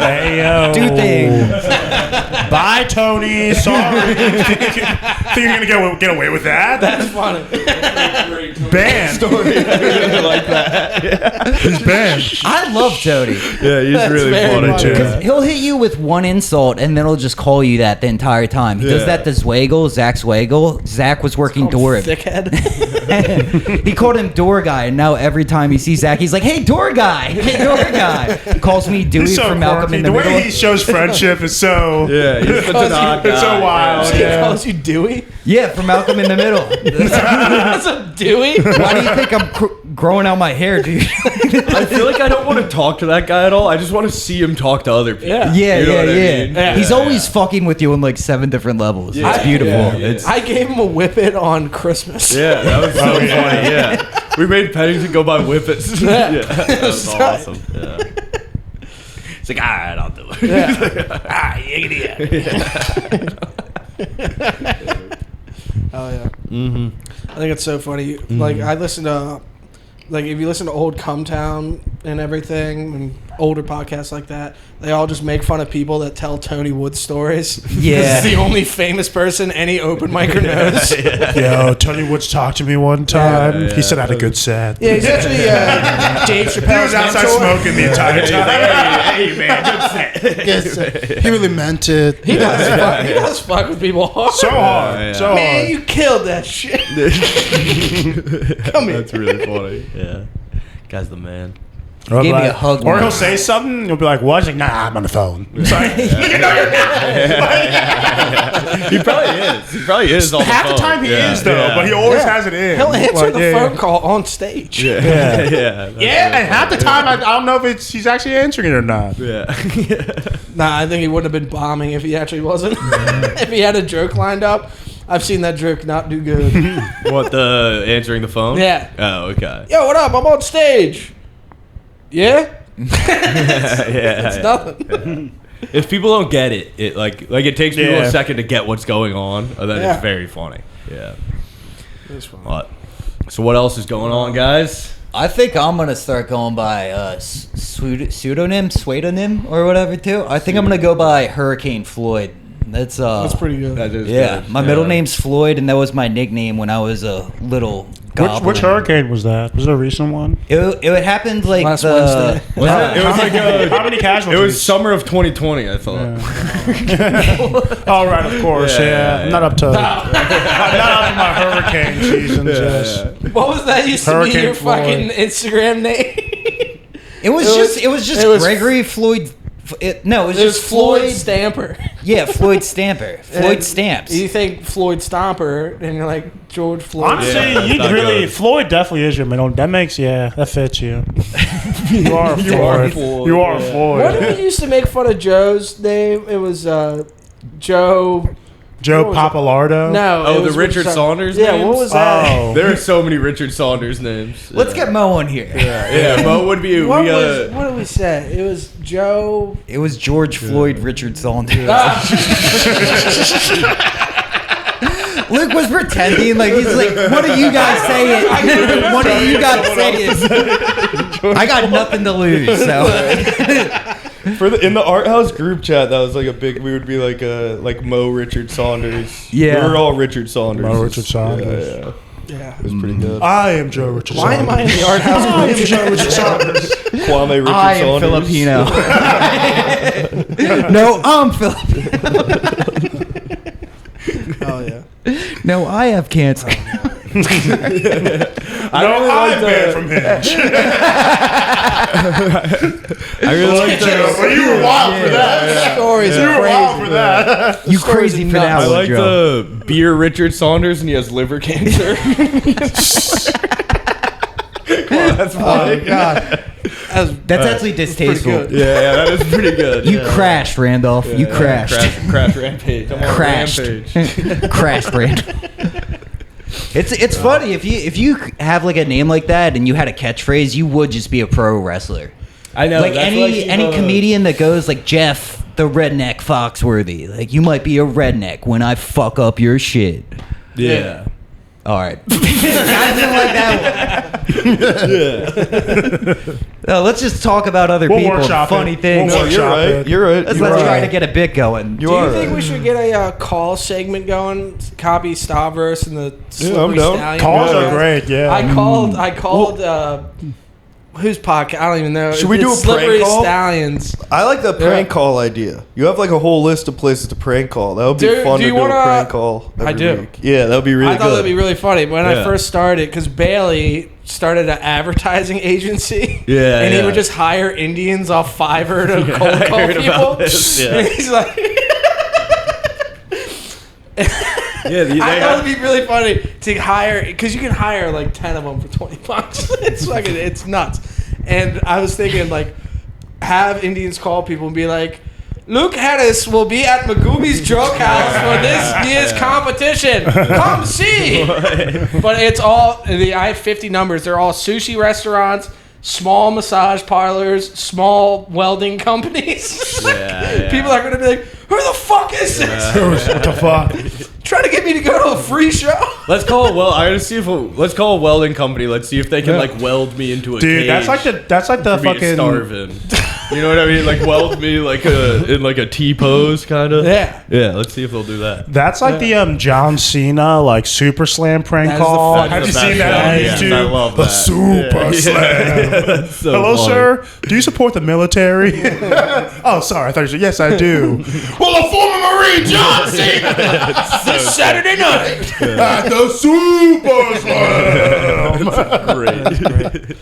Hey, 2 things. Bye, Tony. Sorry. Think you're gonna get away with that? That's funny. Banned. like that. He's banned. I love Tony. Yeah, he's really very funny funny. too. Because he'll hit you with one insult and then he'll just call you that the entire time. He does Yeah. that to Zwagel, Zach Zwagel. Zach was working door. Thickhead. He called him door guy, and now every time he sees Zach, he's like, "Hey, door guy! Hey, door guy!" Calls me Dewey He's so from Malcolm quirky. in the The way Middle. he shows friendship is so. Yeah, he's such an odd guy. It's so wild. He Yeah. calls you Dewey? Yeah, from Malcolm in the Middle. That's a Dewey? Why do you think I'm growing out my hair, dude? I feel like I don't want to talk to that guy at all. I just want to see him talk to other people. Yeah. Yeah, You know what I mean? Yeah. He's always fucking with you on like 7 different levels. Yeah. It's beautiful. Yeah. It's I gave him a whippet on Christmas. Yeah, that was so funny. Yeah, we made Pennington go buy whippets. Yeah. That was awesome. Yeah. It's like, all right, I'll do it. Oh yeah. Mm-hmm. I think it's so funny. Like I listen to, like if you listen to old Come Town and everything, and older podcasts like that, they all just make fun of people that tell Tony Wood stories. Yeah. He's the only famous person any open micer knows. Yo, Tony Woods talked to me one time. Yeah. He said I had a good set. Yeah, he's actually Dave He Chappelle's was outside mentor. smoking the entire time. Hey, man, good set. Yes, he really meant it. He does fuck with people hard. So hard. Yeah. So Man, hard. you killed that shit. Come here. That's really funny. Yeah, guy's the man. Or Give me like- a hug, Or man. he'll say something, and you'll be like, what? He's like, nah, I'm on the phone. It's like, you know you're He probably is. He probably is. On half the phone. time he Yeah. is, though, Yeah. but he always Yeah. has it in. He'll answer Like, the yeah. phone call on stage. Yeah, Yeah. yeah, Yeah, and half the time, I don't know if he's actually answering it or not. yeah. Nah, I think he wouldn't have been bombing if he actually wasn't. If he had a joke lined up, I've seen that joke not do good. What, the answering the phone? Yeah. Oh, okay. Yo, what up? I'm on stage. Yeah? Yeah. It's nothing. If people don't get it, it like it takes people Yeah. a second to get what's going on, and then Yeah. it's very funny. Yeah. It's fine. What? So what else is going on, guys? I think I'm gonna start going by pseudonym, or whatever too. I think I'm gonna go by Hurricane Floyd. That's pretty good. That is Yeah, good. my middle name's Floyd, and that was my nickname when I was a little goblin. Which hurricane was that? Was it a recent one? It happened like Last the Wednesday. It was like How many it casualties? was summer of 2020, I thought. Oh, right, of course, Yeah, yeah. yeah, I'm not up to I'm not up to my hurricane season. Just What was that used to be Hurricane your Floyd. fucking Instagram name? It was just it was- Gregory Floyd. It was It was just Floyd Stamper. Yeah, Floyd Stamper. Floyd And Stamps. You think Floyd Stomper, and you're like George Floyd. honestly, Yeah, you not really good. Floyd definitely is your middle. That makes that fits you. You are Floyd. You are Floyd, You are yeah. Floyd. What did we used to make fun of Joe's name? It was Joe. Joe what was it? Papalardo. No. Oh, it the was Richard some- Saunders Yeah, names? what was that? Oh, There are so many Richard Saunders names. Let's get Mo on here. Yeah, Mo would be. What did we say? It was Joe. It was George Floyd Richard Saunders. Luke was pretending like he's like, what are you guys saying? What are you guys saying? I got nothing to lose. So In the art house group chat, that was like a big. We would be like Mo Richard Saunders. Yeah. we were all Richard Saunders. Mo Richard Saunders. Yeah, Yeah. it was pretty good. I am Joe Richard Why Saunders. am I in the art house? I am Joe Richard Saunders. Kwame Richard I am Saunders. Filipino. No, I'm Filipino. Oh yeah. No, I have cancer. Man from Hinge. I really like But you were wild for that. Stories You are were wild for crazy. that. You crazy for that I one, like Joe. the beer Richard Saunders, and he has liver cancer. That's funny. Oh God, That's actually distasteful. good. Yeah, that is pretty good. You crashed, Randolph. You crashed. Crash rampage. I'm on Crashed. rampage. Crashed, Randolph. It's funny if you have like a name like that and you had a catchphrase, you would just be a pro wrestler. I know. Like that's any comedian that goes like Jeff the Redneck Foxworthy, like you might be a redneck when I fuck up your shit. Yeah. All right. I didn't like that one. Yeah. Let's just talk about other We'll people and workshop funny it. things. We'll No, you're workshop right. it. You're right. Let's You're try right. to get a bit going. You Do you are think right. we should get a call segment going? Copy Stavros and the Slippery down. Stallion. Calls podcast? are great, yeah. I called. Whose podcast? I don't even know. Should we do a Slippery prank call? Stallions? I like the prank Yeah. call idea. You have like a whole list of places to prank call. That would be Do- fun do to you do wanna- a prank call. I every do. week. Yeah, that would be really I thought good. that'd be really funny when I Yeah. first started because Bailey started an advertising agency. Yeah, and he yeah. would just hire Indians off Fiverr to Yeah, cold I call heard people. about this, yeah. And he's like, Yeah, I thought it'd be really funny to hire because you can hire like 10 of them for $20. It's nuts. And I was thinking like have Indians call people and be like, Luke Harris will be at Magumi's Joke House for this year's competition. Come see. But it's all I have 50 numbers. They're all sushi restaurants, small massage parlors, small welding companies. People are going to be like, who the fuck is this? What the fuck? Trying to get me to go to a free show? Let's call it. Well, I gotta see if let's call a welding company. Let's see if they can like weld me into a Dude, cage. that's like the for me to fucking. starve in. You know what I mean? Like weld me like in like a T pose kind of. Yeah. Yeah. Let's see if they'll do that. That's like the John Cena like Super Slam prank That is the call. fucking Have you best seen that on one. Yes, YouTube? I love The that. Super Yeah. Slam. That's so Hello, funny. sir. Do you support the military? Oh, sorry. I thought you said yes, I do. Well, a former Marine, John Cena, This Saturday night. at the Super Slam. Great.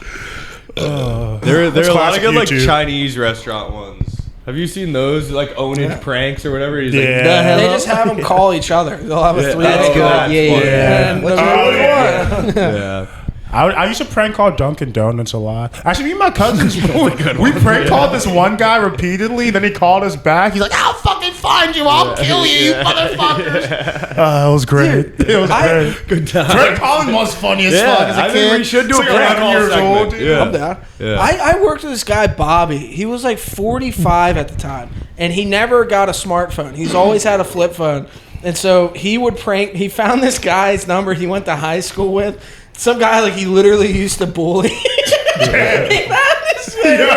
There are a lot classic of good like YouTube. Chinese restaurant ones. Have you seen those like ownage pranks or whatever? He's Yeah. They just have them call each other. They'll have a Yeah, three. That's Oh, good. that's Yeah, funny. yeah. And What's the- Oh, yeah. like, yeah. I used to prank call Dunkin' Donuts a lot. Actually, me and my cousins, we prank called this one guy repeatedly. Then he called us back. He's like, "I'll fucking find you. I'll kill you, you motherfuckers." It was great. It was great. Good time. Prank calling was funny as fuck as a I kid. think we should do It's a like prank 11 call years segment. old, dude. Yeah. I'm down. Yeah. I worked with this guy, Bobby. He was like 45 at the time, and he never got a smartphone. He's always had a flip phone. And so he would prank. He found this guy's number he went to high school with. Some guy, like, he literally used to bully. He found this number,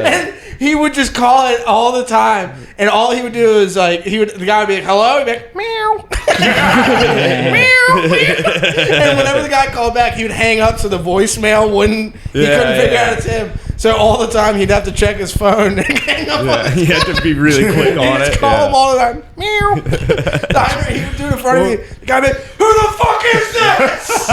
and he would just call it all the time. And all he would do is, like, the guy would be like, hello? He'd be like, meow. Meow, meow. And whenever the guy called back, he would hang up so the voicemail wouldn't, he couldn't figure out it's him. So all the time he'd have to check his phone and hang up on his You had to be really quick on He'd it. call him all the time. Meow. He would do it in front of me. The guy would be like, who the fuck is this?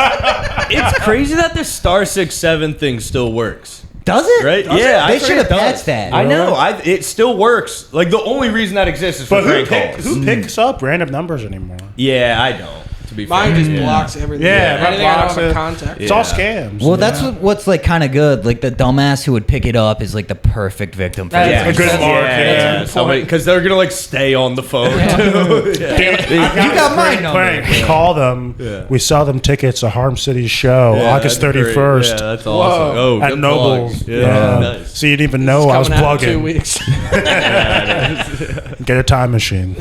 It's crazy that the star 6-7 thing still works. Does it? Right? Does Yeah, it? I They think should have it does. patched that. I know. It still works. Like the only reason that exists is for But prank calls. who picks up random numbers anymore? Yeah, I don't. To be Mine fair. just blocks everything. Yeah, mine Anything I don't blocks have a it. contact. It's all scams. Well, that's what's like kind of good. Like the dumbass who would pick it up is like the perfect victim for That that. is a good mark, Yeah, yeah. because they're gonna like stay on the phone. You got my number. Prank. We call them. Yeah. We sell them tickets to Harm City show Yeah, August that's great. 31st Yeah, that's awesome. Whoa. Oh, at good Nobles. plugs. Yeah, nice. So you didn't even know I was Coming out in 2 plugging. weeks. Get a time machine.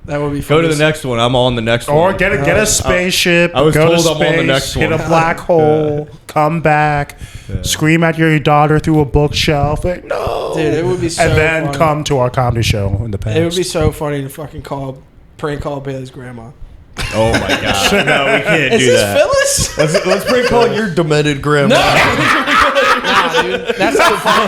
That would be Go funny. to the next one. I'm on the next Or one. get a spaceship. I was go told to I'm space, on the next hit one. a black hole. Come back. Scream at your daughter through a bookshelf. Like, no. Dude, it would be so And then funny. come to our comedy show in the past. It would be so funny to fucking prank call Bailey's grandma. Oh my god! No, we can't Is do this that. Phyllis? Let's prank call your demented grandma. dude. That's so funny.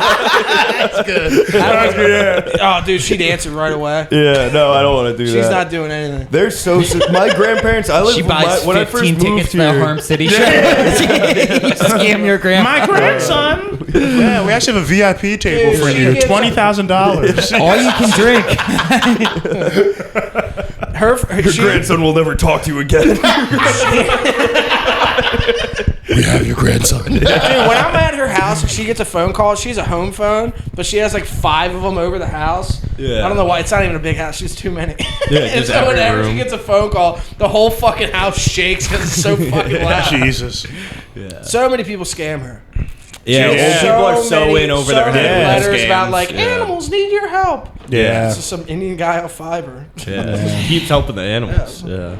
That's good. Oh, dude, she'd answer right away. Yeah, no, I don't want to do that. She's not doing anything. They're so my grandparents. I live She buys when I first 15 tickets moved to the here. Harm City show. You scam your grandma. My grandson. Yeah, we actually have a VIP table Dude, for she you. gets- $20,000. All you can drink. Your grandson will never talk to you again. We have your grandson. Dude, when I'm at her house and she gets a phone call, she's a home phone, but she has like 5 of them over the house. Yeah. I don't know why. It's not even a big house. She's too many. Yeah, and just so every whenever room. she gets a phone call, the whole fucking house shakes because it's so fucking loud. Jesus. So many people scam her. Yeah, Yeah. old people are so many- in over so their many head. with letters about scams. like Yeah. animals need your help. Yeah. It's just some Indian guy off fiber. Yeah, she keeps helping the animals. Yeah,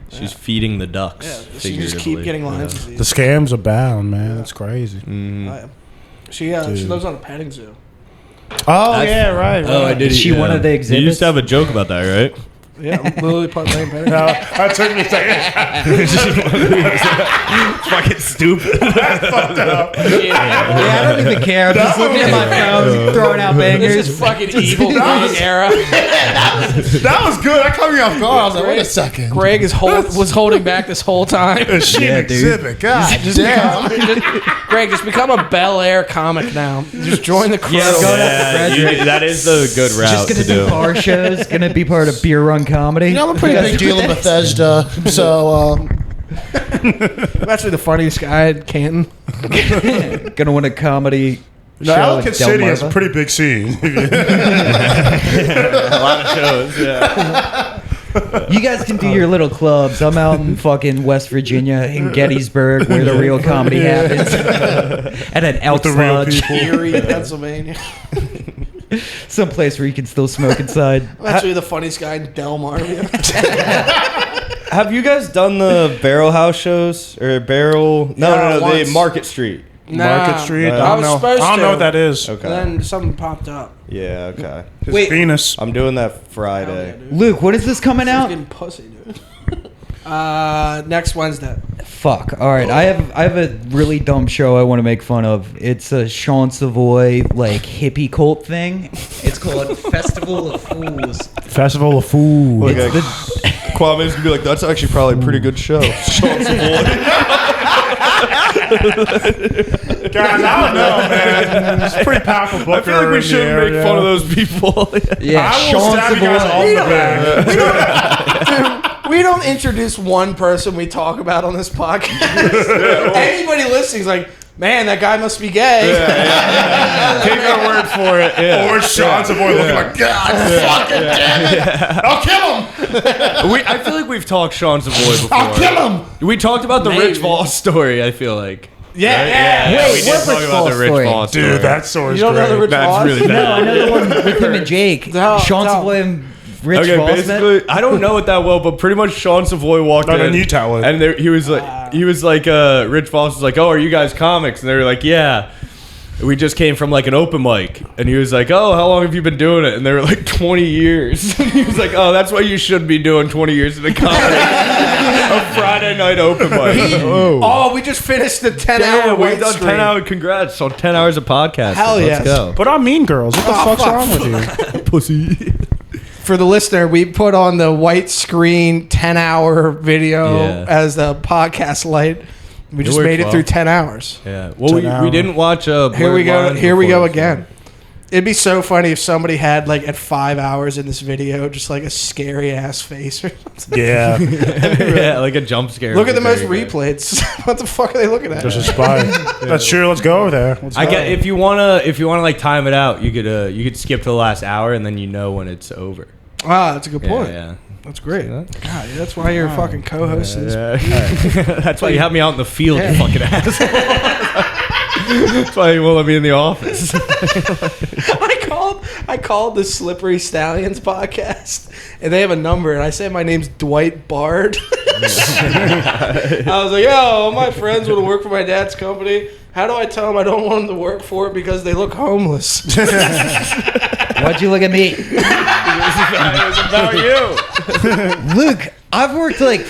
she's feeding the ducks. Yeah, she just keep figuratively. getting Lyme The disease. scams abound, man. That's crazy. She lives on a petting zoo. Oh, yeah, right. Oh, I did. Is she one of the You exhibits? used to have a joke about that, right? Yeah, Lily Playing petting zoo. No, that took me a second. Fucking stupid. Yeah, I don't even care. I'm just looking at my phone, throwing out This bangers. is fucking evil Greg era. That was good. That caught me off guard. I was like, Wait a second. Greg was holding back this whole time. a shit Yeah, dude. exhibit. God damn. Greg, just become a Bel Air comic now. Just join the crew. Yeah, go to Yeah, that is the good route Just gonna to do do. bar shows. Gonna be part of Beer Run Comedy. You know, I'm a pretty big deal in Bethesda, so I'm actually the funniest guy in Canton. Gonna win a comedy. No, show Ellicott at City has a Delmarva. pretty big scene. A lot of shows. Yeah. You guys can do your little clubs. I'm out in fucking West Virginia in Gettysburg, where the real comedy happens. At an Elks the real Lodge, people. Erie, Pennsylvania. someplace where you can still smoke inside. I'm actually the funniest guy in Delmarva. Have you guys done the Barrel House shows or Barrel? No, Yeah, the once. Market Street. Market Street. I I don't was know. supposed I don't know to. what that is. Okay. Then something popped up. Yeah. Okay. Wait, Venus. I'm doing that Friday. Luke, when is this coming He's out? getting pussy, dude. Next Wednesday. Fuck. All right, I have a really dumb show I want to make fun of. It's a Sean Savoy like hippie cult thing. It's called Festival of Fools. Festival of Food. Okay. Kwame's gonna be like, that's actually probably a pretty good show. Sean Savoy. Guys, I don't know, man. It's a pretty powerful book. I feel like we shouldn't make fun of those people. Yeah, I will Sean stab you guys all Savoy. in the back. We don't introduce one person we talk about on this podcast. Anybody listening's like, man, that guy must be gay. Take our word for it. Yeah. Or Sean Savoy looking like, God fucking damn it. I'll kill him. I feel like we've talked Sean Savoy before. I'll kill him. We talked about the Maybe. Rich Voss story, I feel like. Yeah, Right? yeah. Wait, we did what talk Rich about the Voss Rich story? Voss story. Dude, that story's You don't know the great. Rich That's Voss? really No, bad. I know the one with him and Jake. Tell- Sean tell. Savoy and Rich Okay, Voss met. basically, I don't know it that well, but pretty much Sean Savoy walked No, in, then you tell it. and he was like, Rich Voss was like, "Oh, are you guys comics?" And they were like, "Yeah." We just came from like an open mic, and he was like, "Oh, how long have you been doing it?" And they were like, 20 years. And he was like, "Oh, that's what you should be doing, 20 years in a comedy, a Friday night open mic." Oh, we just finished the 10-hour Yeah, we've white done stream. 10 hour. Congrats on 10 hours of podcasting. Hell Let's yes. go. But I'm Mean Girls. What the fuck's fuck. wrong with you? Pussy. For the listener, we put on the white screen 10-hour video Yeah. as the podcast light. We just worked made it well. through 10 hours. Yeah. Well, we didn't watch. Here we go. Blurred Here we Lines go before, again. It'd be so funny if somebody had like at 5 hours in this video, just like a scary ass face or something. Yeah. Yeah, like a jump scare. Look at the most Very good. replayed. What the fuck are they looking at? Just a spy. That's true. Let's go over there. Let's I go. get if you wanna like time it out, you could skip to the last hour and then you know when it's over. Ah, that's a good point. Yeah. That's great. God, that's why you're a fucking co-host. of this. That's why you have me out in the field, you fucking asshole. That's why you won't let me in the office. I called the Slippery Stallions podcast, and they have a number, and I said my name's Dwight Bard. I was like, yo, my friends want to work for my dad's company. How do I tell them I don't want them to work for it because they look homeless? Why'd you look at me? It was about you. Luke, I've worked like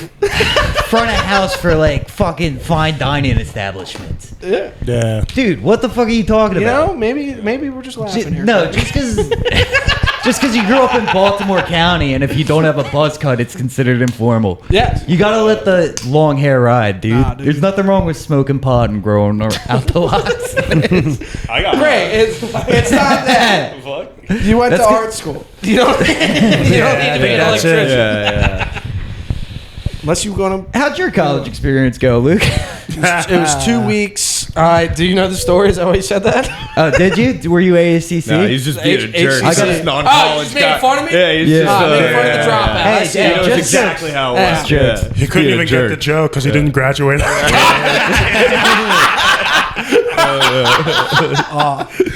front of house for like fucking fine dining establishments. Yeah. Dude, what the fuck are you talking You about? know, maybe we're just laughing here. No, just because you grew up in Baltimore County, and if you don't have a buzz cut, it's considered informal. Yes. You gotta let the long hair ride, dude. Nah, dude. There's nothing wrong with smoking pot and growing out the lots. I got Great. It's not that. Fuck. You went to That's art school. You don't, you don't need to be an that's it. electrician. Yeah. Unless you're going to. How'd your college experience go, Luke? It was 2 weeks. Do you know the story? Is that why you said that? Oh, did you? Were you ASCC? No, he's just being a jerk. I He's got just it. non-college Oh, he's making guy. fun of me? Yeah, he's Yeah. just Making fun of the dropout. Hey, I see. yeah, He knows just exactly how it Just was. jokes. Yeah. He couldn't Be a even jerk. get the joke because he didn't graduate.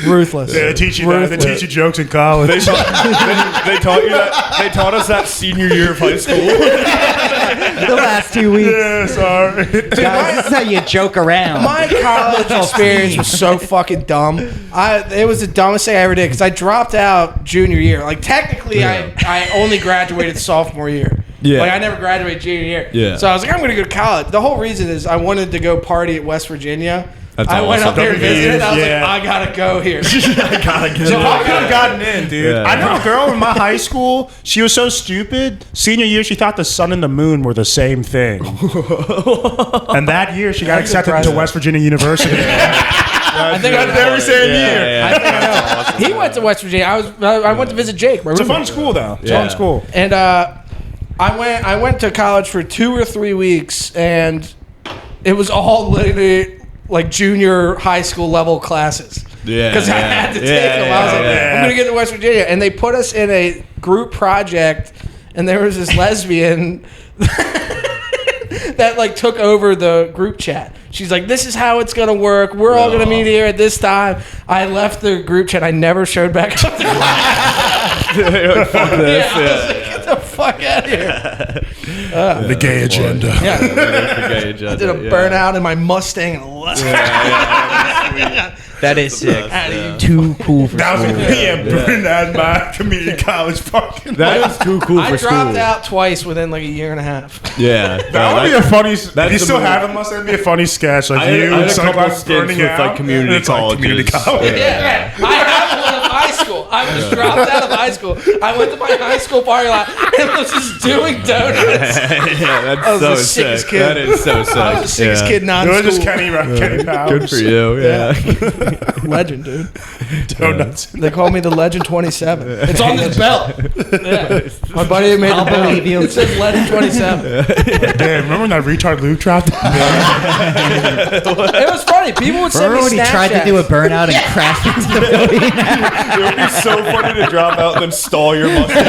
Ruthless. They teach you jokes in college. They taught you that. They taught us that senior year of high school. The last 2 weeks. Yeah, sorry. Guys, this is how you joke around. My college experience was so fucking dumb. It was the dumbest thing I ever did because I dropped out junior year. Like technically, I only graduated sophomore year. Yeah. Like I never graduated junior year. Yeah. So I was like, I'm going to go to college. The whole reason is I wanted to go party at West Virginia. That's I went awesome. up there and visited. I was Yeah. like, I gotta go here. So I could have gotten in, dude. Yeah. I know a girl in my high school. She was so stupid. Senior year, she thought the sun and the moon were the same thing. And that year, she got accepted into West Virginia University. I think That's every same year. I think I know. He went to West Virginia. I went to visit Jake. It's a fun school, though. It's a Yeah. fun school. And I went to college for 2 or 3 weeks, and it was all literally like junior high school level classes. Yeah, Because I yeah. had to take Yeah, them. I was like, yeah. I'm gonna get to West Virginia, and they put us in a group project, and there was this lesbian that like took over the group chat. She's like, this is how it's gonna work. We're all gonna meet here at this time. I left the group chat. I never showed back up to class. Fuck this. I was like, get the fuck out of here. The gay agenda. Yeah. I Did a burnout in my Mustang and left. That is sick. Too cool for That was school. burn that my community college parking. That is too cool I for dropped school. out twice within like a year and a half. Yeah. That would be a funny. If you the still move. have it, must that'd be a funny sketch. Like I you, had a couple sunglasses stints burning with, out, like, community and it's like community colleges. college. Yeah. I have one of high school. I was dropped out of high school. I went to my high school parking lot and was just doing donuts. Yeah, I was that's so the sickest sick. kid. That is so sick. I was the sickest kid It non-school. was just Kenny Powers. Good for you. Yeah. Legend, dude. Donuts. They call me the Legend 27. It's on this belt. Yeah. My buddy made I'll the belt. believe you. It says Legend 27. Damn, remember when that retard Luke dropped? It was funny. People would send Remember when me he tried to Snapchats. do a burnout and crashed into the building? It would be so funny to drop out and then stall your Mustang.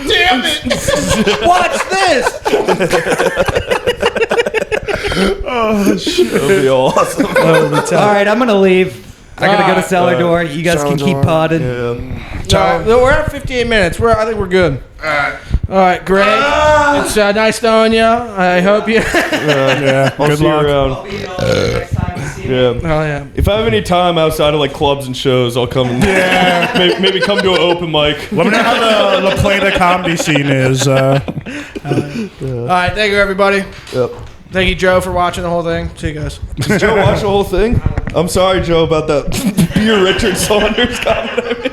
Damn it! Watch this. That'd be awesome. All right, I'm gonna leave. I gotta go to cellar Alright. door. You guys can Cellar keep door. potting. No, we're at 58 minutes. I think we're good. All right, Greg. It's nice knowing you. I hope you. Yeah. I'll Good see you luck. around. Yeah. Oh yeah. If I have any time outside of like clubs and shows, I'll come and maybe come to an open mic. Let me know how the La Plata comedy scene is. All right, thank you everybody. Yep. Thank you, Joe, for watching the whole thing. See you guys. Did Joe watch the whole thing? I'm sorry, Joe, about that Beer Richard Saunders comment.